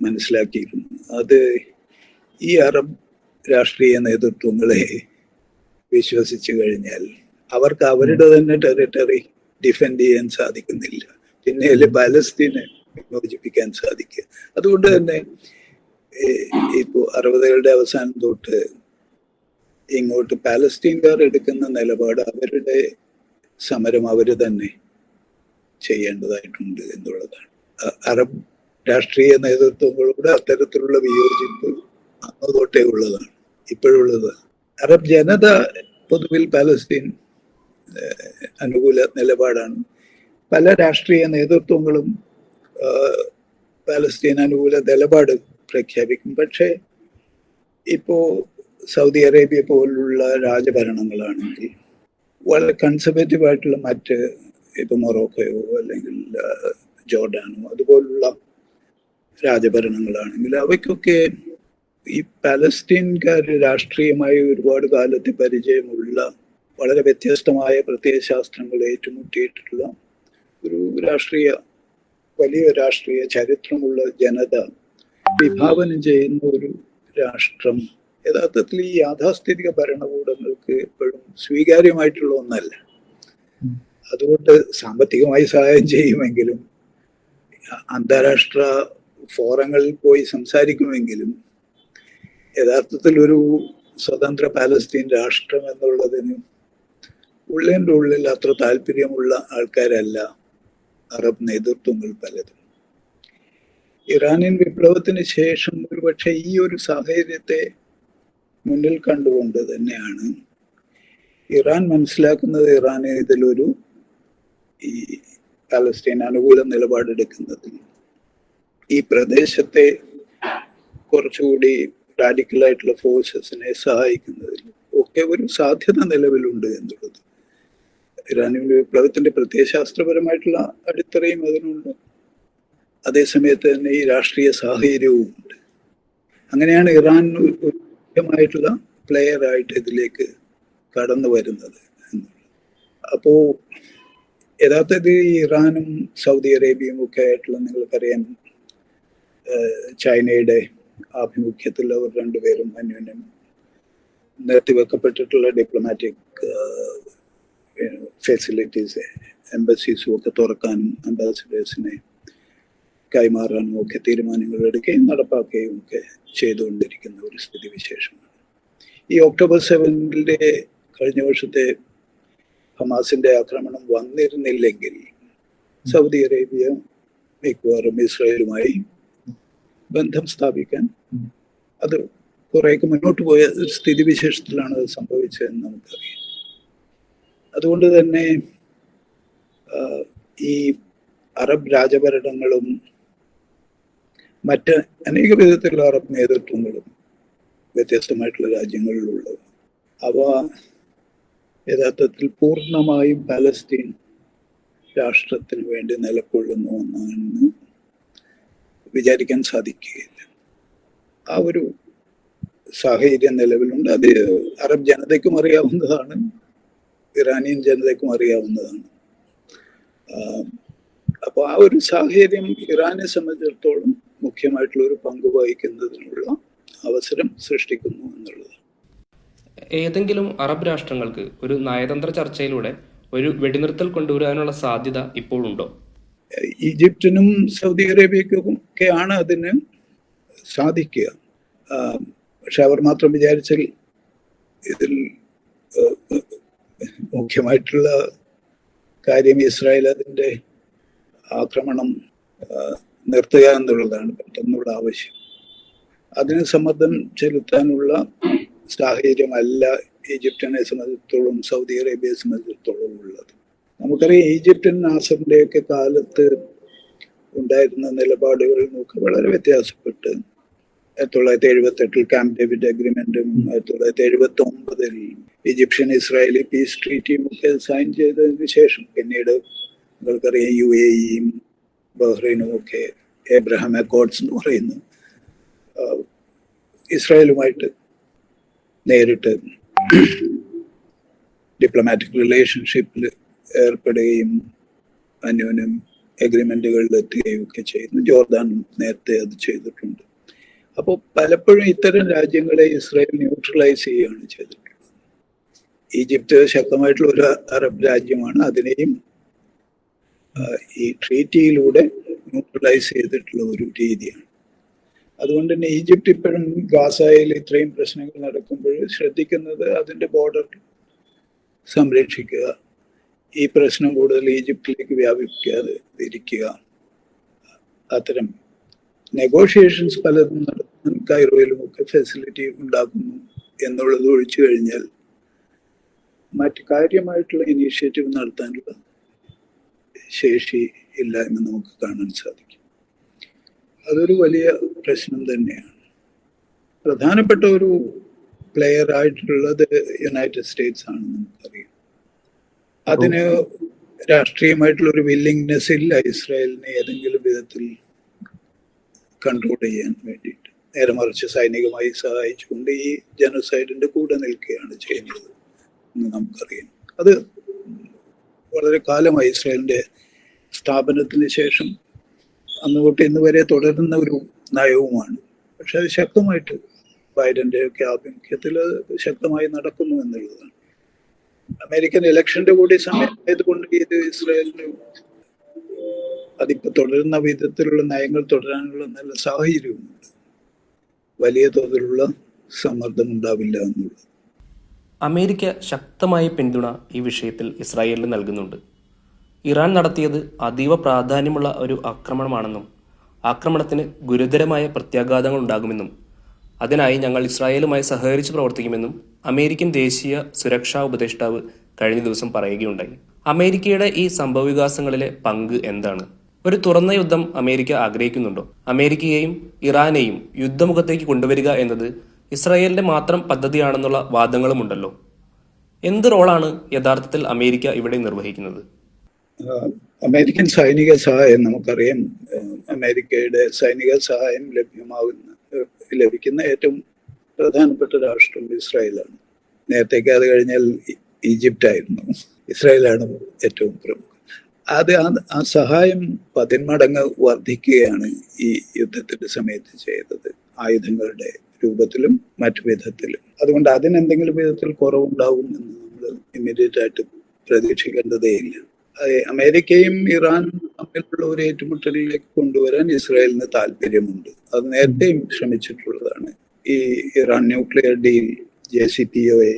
മനസ്സിലാക്കിയിരുന്നു. അത് ഈ അറബ് രാഷ്ട്രീയ നേതൃത്വങ്ങളെ വിശ്വസിച്ചു കഴിഞ്ഞാൽ അവർക്ക് അവരുടെ തന്നെ ടെറിട്ടറി ഡിഫെൻഡ് ചെയ്യാൻ സാധിക്കുന്നില്ല, പിന്നെ പാലസ്തീനെ വിമോചിപ്പിക്കാൻ സാധിക്കുക. അതുകൊണ്ട് തന്നെ ഇപ്പോൾ 60കളുടെ അവസാനം തൊട്ട് ഇങ്ങോട്ട് പാലസ്തീൻകാർ എടുക്കുന്ന നിലപാട് അവരുടെ സമരം അവർ തന്നെ ചെയ്യേണ്ടതായിട്ടുണ്ട് എന്നുള്ളതാണ്. അറബ് രാഷ്ട്രീയ നേതൃത്വങ്ങളോട് അത്തരത്തിലുള്ള വിയോജിപ്പ് അന്ന് തൊട്ടേ ഉള്ളതാണ്, ഇപ്പോഴുള്ളത്. അറബ് ജനത പൊതുവിൽ പാലസ്തീൻ അനുകൂല നിലപാടാണ്. പല രാഷ്ട്രീയ നേതൃത്വങ്ങളും പാലസ്തീൻ അനുകൂല നിലപാട് പ്രഖ്യാപിക്കും. പക്ഷേ ഇപ്പോ സൗദി അറേബ്യ പോലുള്ള രാജഭരണങ്ങളാണെങ്കിൽ വളരെ കൺസർവേറ്റീവ് ആയിട്ടുള്ള മറ്റ് ഇപ്പൊ മൊറോക്കോയോ അല്ലെങ്കിൽ ജോർഡാനോ അതുപോലുള്ള രാജഭരണങ്ങളാണെങ്കിൽ അവയ്ക്കൊക്കെ ഈ പാലസ്തീൻകാർ രാഷ്ട്രീയമായി ഒരുപാട് കാലത്തെ പരിചയമുള്ള വളരെ വ്യത്യസ്തമായ പ്രത്യയശാസ്ത്രങ്ങൾ ഏറ്റുമുട്ടിയിട്ടുള്ള ഒരു വലിയ രാഷ്ട്രീയ ചരിത്രമുള്ള ജനത വിഭാവനം ചെയ്യുന്ന ഒരു രാഷ്ട്രം യഥാർത്ഥത്തിൽ ഈ യാഥാസ്ഥിതിക ഭരണകൂടങ്ങൾക്ക് എപ്പോഴും സ്വീകാര്യമായിട്ടുള്ള ഒന്നല്ല. അതുകൊണ്ട് സാമ്പത്തികമായി സഹായം ചെയ്യുമെങ്കിലും അന്താരാഷ്ട്ര ഫോറങ്ങളിൽ പോയി സംസാരിക്കുമെങ്കിലും യഥാർത്ഥത്തിൽ ഒരു സ്വതന്ത്ര പാലസ്തീൻ രാഷ്ട്രം എന്നുള്ളതിന് ഉള്ളിൻ്റെ ഉള്ളിൽ അത്ര താല്പര്യമുള്ള ആൾക്കാരല്ല അറബ് നേതൃത്വങ്ങൾ പലതും. ഇറാനിയൻ വിപ്ലവത്തിന് ശേഷം ഒരുപക്ഷെ ഈ ഒരു സാഹചര്യത്തെ മുന്നിൽ കണ്ടുകൊണ്ട് തന്നെയാണ് ഇറാൻ മനസ്സിലാക്കുന്നത് ഇറാന് ഇതിലൊരു ഈ പാലസ്തീൻ അനുകൂല നിലപാടെടുക്കുന്നതിൽ ഈ പ്രദേശത്തെ കുറച്ചുകൂടി റാഡിക്കലായിട്ടുള്ള ഫോഴ്സസിനെ സഹായിക്കുന്നതിൽ ഒക്കെ ഒരു സാധ്യത നിലവിലുണ്ട് എന്നുള്ളത്. ഇറാനിയൻ വിപ്ലവത്തിന്റെ പ്രത്യയശാസ്ത്രപരമായിട്ടുള്ള അടിത്തറയും അതിനുണ്ട്, അതേസമയത്ത് തന്നെ ഈ രാഷ്ട്രീയ സാഹചര്യവും ഉണ്ട്. അങ്ങനെയാണ് ഇറാൻ ഒരു മുഖ്യമായിട്ടുള്ള പ്ലെയർ ആയിട്ട് ഇതിലേക്ക് കടന്നു വരുന്നത്. അപ്പോ യഥാർത്ഥത്തിൽ ഇറാനും സൗദി അറേബ്യയും ഒക്കെ ആയിട്ടുള്ള നിങ്ങൾക്കറിയാം ചൈനയുടെ ആഭിമുഖ്യത്തിൽ അവർ രണ്ടുപേരും അന്യോന്യം നിർത്തിവെക്കപ്പെട്ടിട്ടുള്ള ഡിപ്ലോമാറ്റിക് ഫെസിലിറ്റീസ് എംബസീസും ഒക്കെ തുറക്കാനും അംബാസിഡേഴ്സിനെ കൈമാറാനും ഒക്കെ തീരുമാനങ്ങൾ എടുക്കുകയും നടപ്പാക്കുകയും ഒക്കെ ചെയ്തുകൊണ്ടിരിക്കുന്ന ഒരു സ്ഥിതിവിശേഷമാണ്. ഈ ഒക്ടോബർ 7 കഴിഞ്ഞ വർഷത്തെ ഹമാസിന്റെ ആക്രമണം വന്നിരുന്നില്ലെങ്കിൽ സൗദി അറേബ്യ മിക്കവാറും ഇസ്രായേലുമായി ബന്ധം സ്ഥാപിക്കാൻ അത് കുറേയൊക്കെ മുന്നോട്ട് പോയ ഒരു സ്ഥിതിവിശേഷത്തിലാണ് അത് സംഭവിച്ചതെന്ന് നമുക്കറിയാം. അതുകൊണ്ട് തന്നെ ഈ അറബ് രാജഭരണങ്ങളും മറ്റ് അനേക വിധത്തിലുള്ള അറബ് നേതൃത്വങ്ങളും വ്യത്യസ്തമായിട്ടുള്ള രാജ്യങ്ങളിലുള്ളവ അവ യഥാർത്ഥത്തിൽ പൂർണ്ണമായും പാലസ്തീൻ രാഷ്ട്രത്തിന് വേണ്ടി നിലകൊള്ളുന്നു എന്നാണ് വിചാരിക്കാൻ സാധിക്കുകയില്ല. ആ ഒരു സാഹചര്യം നിലവിലുണ്ട്. അത് അറബ് ജനതയ്ക്കും അറിയാവുന്നതാണ്, ഇറാനിയൻ ജനതയ്ക്കും അറിയാവുന്നതാണ്. അപ്പോൾ ആ ഒരു സാഹചര്യം ഇറാനെ സംബന്ധിച്ചിടത്തോളം മുഖ്യമായിട്ടുള്ള ഒരു പങ്ക് വഹിക്കുന്നതിനുള്ള അവസരം സൃഷ്ടിക്കുന്നു എന്നുള്ളത്. ഏതെങ്കിലും അറബ് രാഷ്ട്രങ്ങൾക്ക് ഒരു നയതന്ത്ര ചർച്ചയിലൂടെ ഒരു വെടിനിർത്തൽ കൊണ്ടുവരാനുള്ള സാധ്യത ഇപ്പോഴുണ്ടോ? ഈജിപ്തിനും സൗദി അറേബ്യക്കും ഒക്കെയാണ് അതിന് സാധിക്കുക. പക്ഷെ അവർ മാത്രം വിചാരിച്ചാൽ ഇതിൽ മുഖ്യമായിട്ടുള്ള കാര്യം ഇസ്രായേൽ അതിൻ്റെ ആക്രമണം നിർത്തുക എന്നുള്ളതാണ് പെട്ടെന്നുള്ള ആവശ്യം. അതിന് സമ്മർദ്ദം ചെലുത്താനുള്ള സാഹചര്യമല്ല ഈജിപ്തിനെ സംബന്ധിച്ചിടത്തോളം സൗദി അറേബ്യയെ സംബന്ധിച്ചിടത്തോളം ഉള്ളത്. നമുക്കറിയാം ഈജിപ്തിൻ നാസറിന്റെ ഒക്കെ കാലത്ത് ഉണ്ടായിരുന്ന നിലപാടുകളിൽ നിന്നൊക്കെ വളരെ വ്യത്യാസപ്പെട്ട് 1978 ക്യാമ്പ് ഡേവിഡ് അഗ്രിമെന്റും 1979 ഈജിപ്ഷ്യൻ ഇസ്രായേലി പീസ് ട്രീറ്റിയും ഒക്കെ സൈൻ ചെയ്തതിന് ശേഷം പിന്നീട് നിങ്ങൾക്കറിയാം UAEയും ബഹ്റൈനും ഒക്കെ എബ്രഹാം അക്കോർഡ്സ് എന്ന് പറയുന്നു ഇസ്രായേലുമായിട്ട് നേരിട്ട് ഡിപ്ലോമാറ്റിക് റിലേഷൻഷിപ്പിൽ ഏർപ്പെടുകയും അന്യോന്യം എഗ്രിമെന്റുകളിൽ എത്തുകയും ഒക്കെ ചെയ്യുന്നു. ജോർദാൻ നേരത്തെ അത് ചെയ്തിട്ടുണ്ട്. അപ്പോൾ പലപ്പോഴും ഇത്തരം രാജ്യങ്ങളെ ഇസ്രായേൽ ന്യൂട്രലൈസ് ചെയ്യുകയാണ് ചെയ്തിട്ടുള്ളത്. ഈജിപ്ത് ശക്തമായിട്ടുള്ള ഒരു അറബ് രാജ്യമാണ്. അതിനെയും ഈ ട്രീറ്റിയിലൂടെ ന്യൂട്രലൈസ് ചെയ്തിട്ടുള്ള ഒരു രീതിയാണ്. അതുകൊണ്ട് തന്നെ ഈജിപ്ത് ഇപ്പോഴും ഗാസയിൽ ഇത്രയും പ്രശ്നങ്ങൾ നടക്കുമ്പോൾ ശ്രദ്ധിക്കുന്നത് അതിന്റെ ബോർഡർ സംരക്ഷിക്കുക, ഈ പ്രശ്നം കൂടുതൽ ഈജിപ്തിലേക്ക് വ്യാപിക്കാതെ ഇരിക്കുക. അത്തരം നെഗോഷിയേഷൻസ് പലതും നടത്തുന്നു, കൈറോയിലും ഒക്കെ ഫെസിലിറ്റി ഉണ്ടാക്കുന്നു എന്നുള്ളത് ഒഴിച്ചു കഴിഞ്ഞാൽ മറ്റ് കാര്യമായിട്ടുള്ള ഇനീഷ്യേറ്റീവ് നടത്താനുള്ള ശേഷി ഇല്ല എന്ന് നമുക്ക് കാണാൻ സാധിക്കും. അതൊരു വലിയ പ്രശ്നം തന്നെയാണ്. പ്രധാനപ്പെട്ട ഒരു പ്ലെയർ ആയിട്ടുള്ളത് യുണൈറ്റഡ് സ്റ്റേറ്റ്സ് ആണെന്ന് നമുക്കറിയാം. അതിന് രാഷ്ട്രീയമായിട്ടുള്ള ഒരു വില്ലിങ്നെസ് ഇല്ല ഇസ്രായേലിനെ ഏതെങ്കിലും വിധത്തിൽ കൺട്രോൾ ചെയ്യാൻ വേണ്ടിയിട്ട്. നേരെ മറിച്ച് സൈനികമായി സഹായിച്ചുകൊണ്ട് ഈ ജനസൈഡിന്റെ കൂടെ നിൽക്കുകയാണ് ചെയ്യുന്നത് എന്ന് നമുക്കറിയാം. അത് വളരെ കാലമായി ഇസ്രായേലിന്റെ സ്ഥാപനത്തിന് ശേഷം അന്ന് തൊട്ട് ഇന്ന് വരെ തുടരുന്ന ഒരു നയവുമാണ്. പക്ഷെ അത് ശക്തമായിട്ട് ബൈഡന്റെ ഒക്കെ ആഭിമുഖ്യത്തിൽ ശക്തമായി നടക്കുന്നു എന്നുള്ളതാണ്. അമേരിക്കൻ ഇലക്ഷന്റെ കൂടി സമയമായതുകൊണ്ട് ഇത് ഇസ്രായേലിന് അതിപ്പോ തുടരുന്ന വിധത്തിലുള്ള നയങ്ങൾ തുടരാനുള്ള നല്ല സാഹചര്യവുമുണ്ട്. വലിയ തോതിലുള്ള സമ്മർദ്ദം ഉണ്ടാവില്ല എന്നുള്ളത്. അമേരിക്ക ശക്തമായ പിന്തുണ ഈ വിഷയത്തിൽ ഇസ്രായേലിന് നൽകുന്നുണ്ട്. ഇറാൻ നടത്തിയത് അതീവ പ്രാധാന്യമുള്ള ഒരു ആക്രമണമാണെന്നും ആക്രമണത്തിന് ഗുരുതരമായ പ്രത്യാഘാതങ്ങൾ ഉണ്ടാകുമെന്നും അതിനായി ഞങ്ങൾ ഇസ്രായേലുമായി സഹകരിച്ച് പ്രവർത്തിക്കുമെന്നും അമേരിക്കൻ ദേശീയ സുരക്ഷാ ഉപദേഷ്ടാവ് കഴിഞ്ഞ ദിവസം പറയുകയുണ്ടായി. അമേരിക്കയുടെ ഈ സംഭവവികാസങ്ങളിലെ പങ്ക് എന്താണ്? ഒരു തുറന്ന യുദ്ധം അമേരിക്ക ആഗ്രഹിക്കുന്നുണ്ടോ? അമേരിക്കയെയും ഇറാനെയും യുദ്ധമുഖത്തേക്ക് കൊണ്ടുവരിക എന്നത് ഇസ്രായേലിന്റെ മാത്രം പദ്ധതിയാണെന്നുള്ള വാദങ്ങളുമുണ്ടല്ലോ. എന്ത് റോളാണ് യഥാർത്ഥത്തിൽ അമേരിക്ക ഇവിടെ നിർവഹിക്കുന്നത്? അമേരിക്കൻ സൈനിക സഹായം നമുക്കറിയാം. അമേരിക്കയുടെ സൈനിക സഹായം ലഭിക്കുന്ന ഏറ്റവും പ്രധാനപ്പെട്ട രാഷ്ട്രം ഇസ്രായേലാണ്. നേരത്തേക്ക് അത് കഴിഞ്ഞാൽ ഈജിപ്റ്റ് ആയിരുന്നു, ഇസ്രായേലാണ് ഏറ്റവും പ്രമുഖം. അത് ആ സഹായം 10 മടങ്ങ് വർദ്ധിക്കുകയാണ് ഈ യുദ്ധത്തിന്റെ സമയത്ത് ചെയ്തത്, ആയുധങ്ങളുടെ രൂപത്തിലും മറ്റു വിധത്തിലും. അതുകൊണ്ട് അതിനെന്തെങ്കിലും വിധത്തിൽ കുറവുണ്ടാകും എന്ന് നമ്മൾ ഇമ്മീഡിയറ്റ് ആയിട്ട് പ്രതീക്ഷിക്കേണ്ടതേയില്ല. അമേരിക്കയും ഇറാനും തമ്മിലുള്ള ഒരു ഏറ്റുമുട്ടലിലേക്ക് കൊണ്ടുവരാൻ ഇസ്രായേലിന് താല്പര്യമുണ്ട്. അത് നേരത്തെയും ശ്രമിച്ചിട്ടുള്ളതാണ്. ഈ Iran nuclear deal JCPOA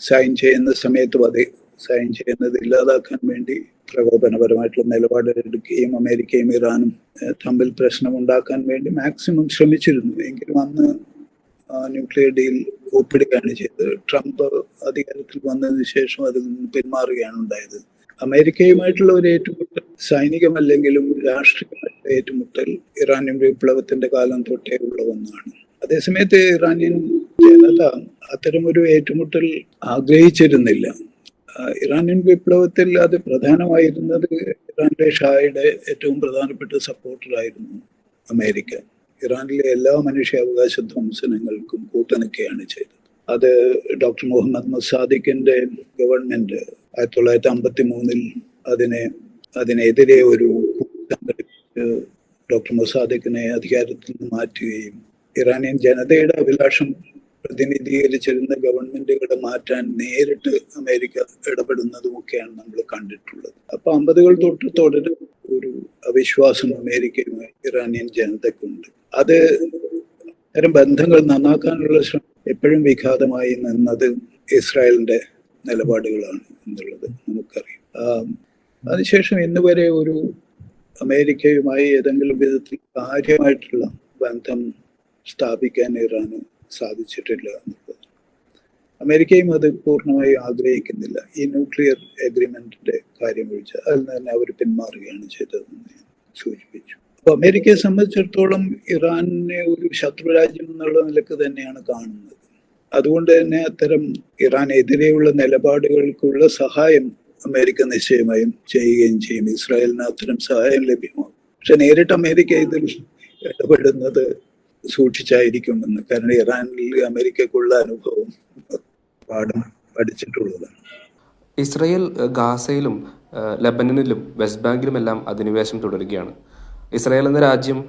sign ചെയ്യുന്ന സമയത്തും അത് സൈൻ ചെയ്യുന്നത് ഇല്ലാതാക്കാൻ വേണ്ടി പ്രകോപനപരമായിട്ടുള്ള നിലപാടെടുക്കുകയും അമേരിക്കയും ഇറാനും തമ്മിൽ പ്രശ്നമുണ്ടാക്കാൻ വേണ്ടി മാക്സിമം ശ്രമിച്ചിരുന്നു. എങ്കിലും അന്ന് ന്യൂക്ലിയർ ഡീൽ ഒപ്പിടുകയാണ് ചെയ്തത്. ട്രംപ് അധികാരത്തിൽ വന്നതിന് ശേഷം അതിൽ നിന്ന് പിന്മാറുകയാണ് ഉണ്ടായത്. അമേരിക്കയുമായിട്ടുള്ള ഒരു ഏറ്റുമുട്ടൽ സൈനികമല്ലെങ്കിലും രാഷ്ട്രീയമായിട്ടുള്ള ഏറ്റുമുട്ടൽ ഇറാനിയൻ വിപ്ലവത്തിന്റെ കാലം തൊട്ടേ ഉള്ള ഒന്നാണ്. അതേസമയത്ത് ഇറാനിയൻ ജനത അത്തരമൊരു ഏറ്റുമുട്ടൽ ആഗ്രഹിച്ചിരുന്നില്ല. ഇറാനിയൻ വിപ്ലവത്തിൽ അത് പ്രധാനമായിരുന്നത് ഇറാനിലെ ഷായുടെ ഏറ്റവും പ്രധാനപ്പെട്ട സപ്പോർട്ടറായിരുന്നു അമേരിക്ക. ഇറാനിലെ എല്ലാ മനുഷ്യാവകാശ ധ്വംസനങ്ങൾക്കും കൂട്ടുനിൽക്കുകയാണ് ചെയ്തത്. അത് ഡോക്ടർ മുഹമ്മദ് മൊസാദിഖിന്റെ ഗവൺമെന്റ് 1953 അതിനെതിരെ ഒരു ഡോക്ടർ മൊസാദിഖിനെ അധികാരത്തിൽ നിന്ന് മാറ്റുകയും ഇറാനിയൻ ജനതയുടെ അഭിലാഷം പ്രതിനിധീകരിച്ചിരുന്ന ഗവൺമെന്റുകളെ മാറ്റാൻ നേരിട്ട് അമേരിക്ക ഇടപെടുന്നതുമൊക്കെയാണ് നമ്മൾ കണ്ടിട്ടുള്ളത്. അപ്പൊ 50-കൾ തൊട്ട് തുടരും ഒരു അവിശ്വാസം അമേരിക്കയുമായി ഇറാനിയൻ ജനതയ്ക്കുണ്ട്. അത് അത്തരം ബന്ധങ്ങൾ നന്നാക്കാനുള്ള ശ്രമം എപ്പോഴും വിഘാതമായി നിന്നത് ഇസ്രായേലിന്റെ നിലപാടുകളാണ് എന്നുള്ളത് നമുക്കറിയാം. അതിനുശേഷം ഇന്ന് വരെ ഒരു അമേരിക്കയുമായി ഏതെങ്കിലും വിധത്തിൽ കാര്യമായിട്ടുള്ള ബന്ധം സ്ഥാപിക്കാൻ ഇറാന് സാധിച്ചിട്ടില്ല എന്നുള്ളത്. അമേരിക്കയും അത് പൂർണ്ണമായി ആഗ്രഹിക്കുന്നില്ല. ഈ ന്യൂക്ലിയർ എഗ്രിമെന്റിന്റെ കാര്യം ഒഴിച്ച് അതിൽ തന്നെ അവർ പിന്മാറുകയാണ് ചെയ്തതെന്ന് ഞാൻ സൂചിപ്പിച്ചു. അപ്പൊ അമേരിക്കയെ സംബന്ധിച്ചിടത്തോളം ഇറാനെ ഒരു ശത്രു രാജ്യം എന്നുള്ള നിലക്ക് തന്നെയാണ് കാണുന്നത്. അതുകൊണ്ട് തന്നെ അത്തരം ഇറാനെതിരെയുള്ള നിലപാടുകൾക്കുള്ള സഹായം അമേരിക്ക നിശ്ചയമായും ചെയ്യുകയും ചെയ്യും. ഇസ്രായേലിന് അത്തരം സഹായം ലഭ്യമാകും. പക്ഷെ നേരിട്ട് അമേരിക്ക ഇതിൽ ഇടപെടുന്നത് സൂക്ഷിച്ചായിരിക്കുമെന്ന്. കാരണം ഇറാനിൽ അമേരിക്കക്കുള്ള അനുഭവം പാഠം പഠിച്ചിട്ടുള്ളതാണ്. ഇസ്രായേൽ ഗാസയിലും ലബനനിലും വെസ്റ്റ് ബാങ്കിലുമെല്ലാം അധിനിവേശം തുടരുകയാണ്. ഇസ്രായേൽ എന്ന രാജ്യം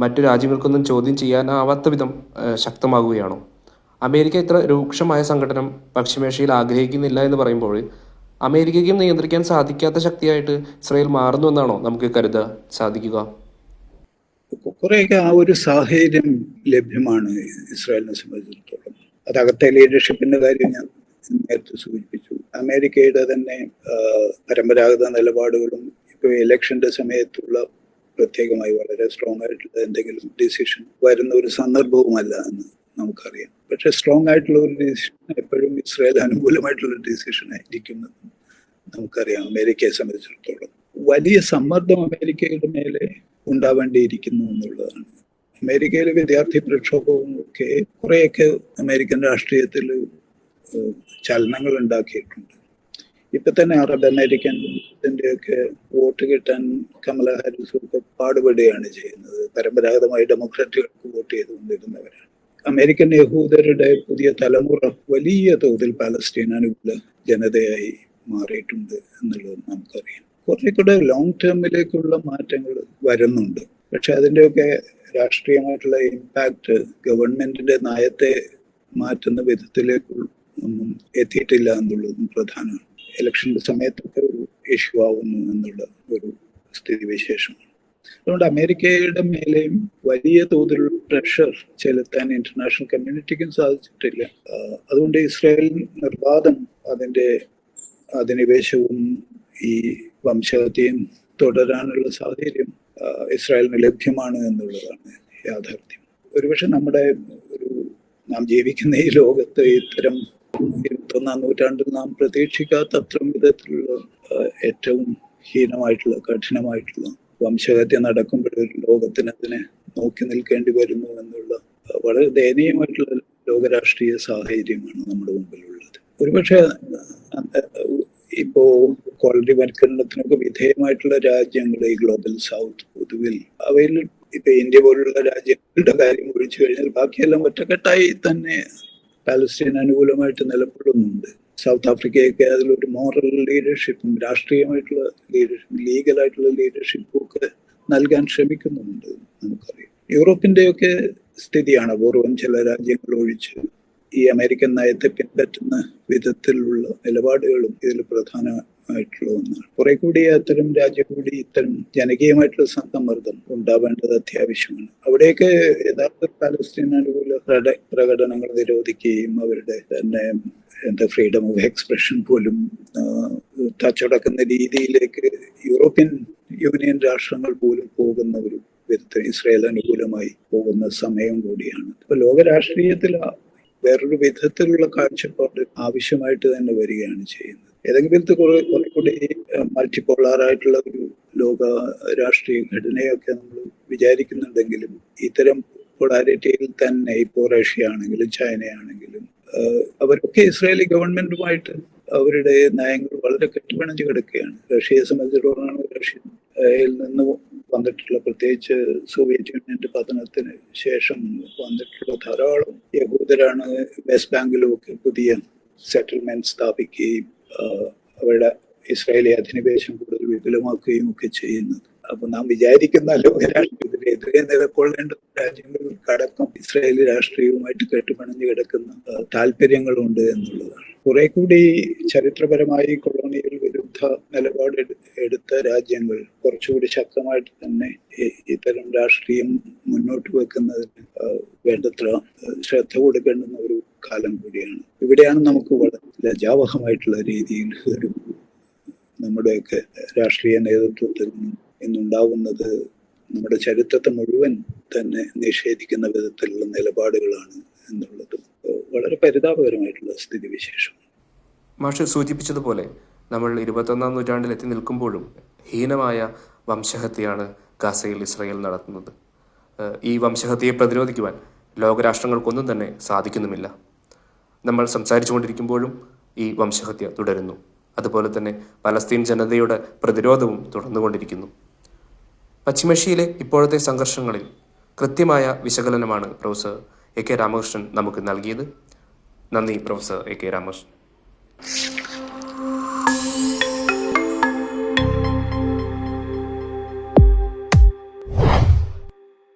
മറ്റു രാജ്യങ്ങൾക്കൊന്നും ചോദ്യം ചെയ്യാനാവാത്ത വിധം ശക്തമാകുകയാണോ? അമേരിക്ക ഇത്ര രൂക്ഷമായ സംഘടനം പശ്ചിമേഷ്യയിൽ ആഗ്രഹിക്കുന്നില്ല എന്ന് പറയുമ്പോൾ അമേരിക്കയ്ക്കും നിയന്ത്രിക്കാൻ സാധിക്കാത്ത ശക്തിയായിട്ട് ഇസ്രായേൽ മാറുന്നു എന്നാണോ നമുക്ക് കരുതാൻ സാധിക്കുക? കുറേയൊക്കെ ആ ഒരു സാഹചര്യം ലഭ്യമാണ് ഇസ്രായേലിനെ സംബന്ധിച്ചിടത്തോളം. അതകത്തെ ലീഡർഷിപ്പിന്റെ കാര്യം ഞാൻ നേരത്തെ സൂചിപ്പിച്ചു. അമേരിക്കയുടെ തന്നെ പരമ്പരാഗത നിലപാടുകളും ഇപ്പൊ ഇലക്ഷന്റെ സമയത്തുള്ള പ്രത്യേകമായി വളരെ സ്ട്രോങ് ആയിട്ടുള്ള എന്തെങ്കിലും ഡിസിഷൻ വരുന്ന ഒരു സന്ദർഭവുമല്ല എന്ന് നമുക്കറിയാം. പക്ഷെ സ്ട്രോങ് ആയിട്ടുള്ള ഒരു ഡിസിഷൻ എപ്പോഴും ഇസ്രായേൽ അനുകൂലമായിട്ടുള്ള ഡിസിഷൻ ആയിരിക്കുമെന്ന് നമുക്കറിയാം. അമേരിക്കയെ സംബന്ധിച്ചിടത്തോളം വലിയ സമ്മർദ്ദം അമേരിക്കയുടെ മേലെ ഉണ്ടാവേണ്ടിയിരിക്കുന്നു എന്നുള്ളതാണ്. അമേരിക്കയിലെ വിദ്യാർത്ഥി പ്രക്ഷോഭവും ഒക്കെ കുറെയൊക്കെ അമേരിക്കൻ രാഷ്ട്രീയത്തിൽ ചലനങ്ങൾ ഉണ്ടാക്കിയിട്ടുണ്ട്. ഇപ്പൊ തന്നെ അറബ് അമേരിക്കൻസിന്റെയൊക്കെ വോട്ട് കിട്ടാൻ കമല ഹാരിസ് ഒക്കെ പാടുപെടുകയാണ് ചെയ്യുന്നത്. പരമ്പരാഗതമായി ഡെമോക്രാറ്റുകൾക്ക് വോട്ട് ചെയ്തുകൊണ്ടിരുന്നവരാണ്. അമേരിക്കൻ യഹൂദരുടെ പുതിയ തലമുറ വലിയ തോതിൽ പാലസ്തീൻ അനുകൂല ജനതയായി മാറിയിട്ടുണ്ട് എന്നുള്ളത് നമുക്കറിയാം. കുറെ കൂടെ ലോങ് ടേമിലേക്കുള്ള മാറ്റങ്ങൾ വരുന്നുണ്ട്. പക്ഷെ അതിൻ്റെയൊക്കെ രാഷ്ട്രീയമായിട്ടുള്ള ഇമ്പാക്ട് ഗവൺമെന്റിന്റെ നയത്തെ മാറ്റുന്ന വിധത്തിലേക്ക് ഒന്നും എത്തിയിട്ടില്ല എന്നുള്ളതും പ്രധാനമാണ്. ഇലക്ഷന്റെ സമയത്തൊക്കെ ഒരു ഇഷ്യൂ ആവുന്നു എന്നുള്ള ഒരു സ്ഥിതിവിശേഷമാണ്. അതുകൊണ്ട് അമേരിക്കയുടെ മേലെയും വലിയ തോതിലുള്ള പ്രഷർ ചെലുത്താൻ ഇന്റർനാഷണൽ കമ്മ്യൂണിറ്റിക്കും സാധിച്ചിട്ടില്ല. അതുകൊണ്ട് ഇസ്രായേൽ നിർബാധം അതിന്റെ അധിനിവേശവും ഈ വംശഹത്യയും തുടരാനുള്ള സാഹചര്യം ഇസ്രായേലിന് ലഭ്യമാണ് എന്നുള്ളതാണ് യാഥാർത്ഥ്യം. ഒരുപക്ഷെ നാം ജീവിക്കുന്ന ഈ ലോകത്ത് ഇത്തരം 21ാം നൂറ്റാണ്ടിൽ നാം പ്രതീക്ഷിക്കാത്ത അത്തരം വിധത്തിലുള്ള ഏറ്റവും ഹീനമായിട്ടുള്ള കഠിനമായിട്ടുള്ള വംശഹത്യ നടക്കുമ്പോൾ ലോകത്തിന് അതിനെ നോക്കി നിൽക്കേണ്ടി വരുന്നു എന്നുള്ള വളരെ ദയനീയമായിട്ടുള്ള ലോകരാഷ്ട്രീയ സാഹചര്യമാണ് നമ്മുടെ മുമ്പിലുള്ളത്. ഒരുപക്ഷെ ഇപ്പോ കോളനിവൽക്കരണത്തിനൊക്കെ വിധേയമായിട്ടുള്ള രാജ്യങ്ങൾ, ഈ ഗ്ലോബൽ സൗത്ത് പൊതുവിൽ, അവയിൽ ഇപ്പൊ ഇന്ത്യ പോലുള്ള രാജ്യങ്ങളുടെ കാര്യം ഒഴിച്ചു കഴിഞ്ഞാൽ ബാക്കിയെല്ലാം ഒറ്റക്കെട്ടായി തന്നെ പാലസ്തീൻ അനുകൂലമായിട്ട് നിലകൊള്ളുന്നുണ്ട്. സൗത്ത് ആഫ്രിക്കയൊക്കെ അതിലൊരു മോറൽ ലീഡർഷിപ്പും രാഷ്ട്രീയമായിട്ടുള്ള ലീഡർഷിപ്പും ലീഗലായിട്ടുള്ള ലീഡർഷിപ്പും ഒക്കെ നൽകാൻ ശ്രമിക്കുന്നുണ്ട് നമുക്കറിയാം. യൂറോപ്പിന്റെയൊക്കെ സ്ഥിതിയാണ് അപൂർവം ചില രാജ്യങ്ങൾ ഒഴിച്ച് ഈ അമേരിക്കൻ നയത്തെ പിൻപറ്റുന്ന വിധത്തിലുള്ള നിലപാടുകളും ഇതിൽ പ്രധാനമായിട്ടുള്ള ഒന്നാണ്. കുറെ കൂടി അത്തരം രാജ്യം കൂടി ഇത്തരം ജനകീയമായിട്ടുള്ള സമ്മർദ്ദം ഉണ്ടാവേണ്ടത് അത്യാവശ്യമാണ്. അവിടെയൊക്കെ യഥാർത്ഥ പാലസ്തീൻ അനുകൂല പ്രകടനങ്ങൾ നിരോധിക്കുകയും അവരുടെ തന്നെ ഫ്രീഡം ഓഫ് എക്സ്പ്രഷൻ പോലും തച്ചുടക്കുന്ന രീതിയിലേക്ക് യൂറോപ്യൻ യൂണിയൻ രാഷ്ട്രങ്ങൾ പോലും പോകുന്ന ഒരു വിധത്തിൽ ഇസ്രായേൽ അനുകൂലമായി പോകുന്ന സമയം കൂടിയാണ്. ഇപ്പൊ ലോകരാഷ്ട്രീയത്തിൽ വേറൊരു വിധത്തിലുള്ള കാഴ്ചപ്പാട് ആവശ്യമായിട്ട് തന്നെ വരികയാണ് ചെയ്യുന്നത്. ഏതെങ്കിലും വിധത്തിൽ കുറെ കൂടി മൾട്ടിപോളാറായിട്ടുള്ള ഒരു ലോക രാഷ്ട്രീയ ഘടനയൊക്കെ നമ്മൾ വിചാരിക്കുന്നുണ്ടെങ്കിലും ഇത്തരം പൊളാരിറ്റിയിൽ തന്നെ ഇപ്പോൾ റഷ്യ ആണെങ്കിലും ചൈനയാണെങ്കിലും അവരൊക്കെ ഇസ്രായേലി ഗവൺമെന്റുമായിട്ട് അവരുടെ നയങ്ങൾ വളരെ കെട്ടുപിണഞ്ഞു കിടക്കുകയാണ്. റഷ്യയെ സംബന്ധിച്ചിടത്തോളം റഷ്യയിൽ നിന്ന് വന്നിട്ടുള്ള, പ്രത്യേകിച്ച് സോവിയറ്റ് യൂണിയന്റെ പതനത്തിന് ശേഷം വന്നിട്ടുള്ള ധാരാളം യഹൂദരാണ് വെസ്റ്റ് ബാങ്കിലും ഒക്കെ പുതിയ സെറ്റിൽമെന്റ് സ്ഥാപിക്കുകയും അവരുടെ ഇസ്രായേലി അധിനിവേശം കൂടുതൽ വിപുലമാക്കുകയും ഒക്കെ ചെയ്യുന്നത്. അപ്പൊ നാം വിചാരിക്കുന്ന ലോകരാഷ്ട്രീയത്തിനെതിരെ നിലകൊള്ളേണ്ട രാജ്യങ്ങൾക്കടക്കം ഇസ്രായേലി രാഷ്ട്രീയവുമായിട്ട് കെട്ടുപിണഞ്ഞു കിടക്കുന്ന താല്പര്യങ്ങളുണ്ട് എന്നുള്ളതാണ്. കുറെ കൂടി ചരിത്രപരമായി കൊളോണിയൽ വിരുദ്ധ നിലപാട് എടുത്ത രാജ്യങ്ങൾ കുറച്ചുകൂടി ശക്തമായിട്ട് തന്നെ ഇത്തരം രാഷ്ട്രീയം മുന്നോട്ട് വെക്കുന്നതിന് വേണ്ടത്ര ശ്രദ്ധ കൊടുക്കേണ്ടുന്ന ഒരു കാലം കൂടിയാണ്. ഇവിടെയാണ് നമുക്ക് വളരെ ലജ്ജാവഹമായിട്ടുള്ള രീതിയിൽ ഒരു നമ്മുടെയൊക്കെ രാഷ്ട്രീയ നേതൃത്വത്തിൽ ഇന്നുണ്ടാവുന്നത് നമ്മുടെ ചരിത്രത്തെ മുഴുവൻ തന്നെ നിഷേധിക്കുന്ന വിധത്തിലുള്ള നിലപാടുകളാണ് എന്നുള്ളതും വളരെ പരിതാപകരമായിട്ടുള്ള സ്ഥിതിവിശേഷം. മാഷ് സൂചിപ്പിച്ചതുപോലെ നമ്മൾ 21ാം നൂറ്റാണ്ടിൽ എത്തി നിൽക്കുമ്പോഴും ഹീനമായ വംശഹത്യയാണ് ഗാസയിൽ ഇസ്രായേൽ നടത്തുന്നത്. ഈ വംശഹത്യയെ പ്രതിരോധിക്കുവാൻ ലോകരാഷ്ട്രങ്ങൾക്കൊന്നും തന്നെ സാധിക്കുന്നുമില്ല. നമ്മൾ സംസാരിച്ചുകൊണ്ടിരിക്കുമ്പോഴും ഈ വംശഹത്യ തുടരുന്നു. അതുപോലെ തന്നെ പലസ്തീൻ ജനതയുടെ പ്രതിരോധവും തുടർന്നുകൊണ്ടിരിക്കുന്നു. പശ്ചിമേഷ്യയിലെ ഇപ്പോഴത്തെ സംഘർഷങ്ങളിൽ കൃത്യമായ വിശകലനമാണ് പ്രൊഫസർ എ കെ രാമകൃഷ്ണൻ നമുക്ക് നൽകിയത്. നന്ദി പ്രൊഫസർ എ കെ രാമകൃഷ്ണൻ.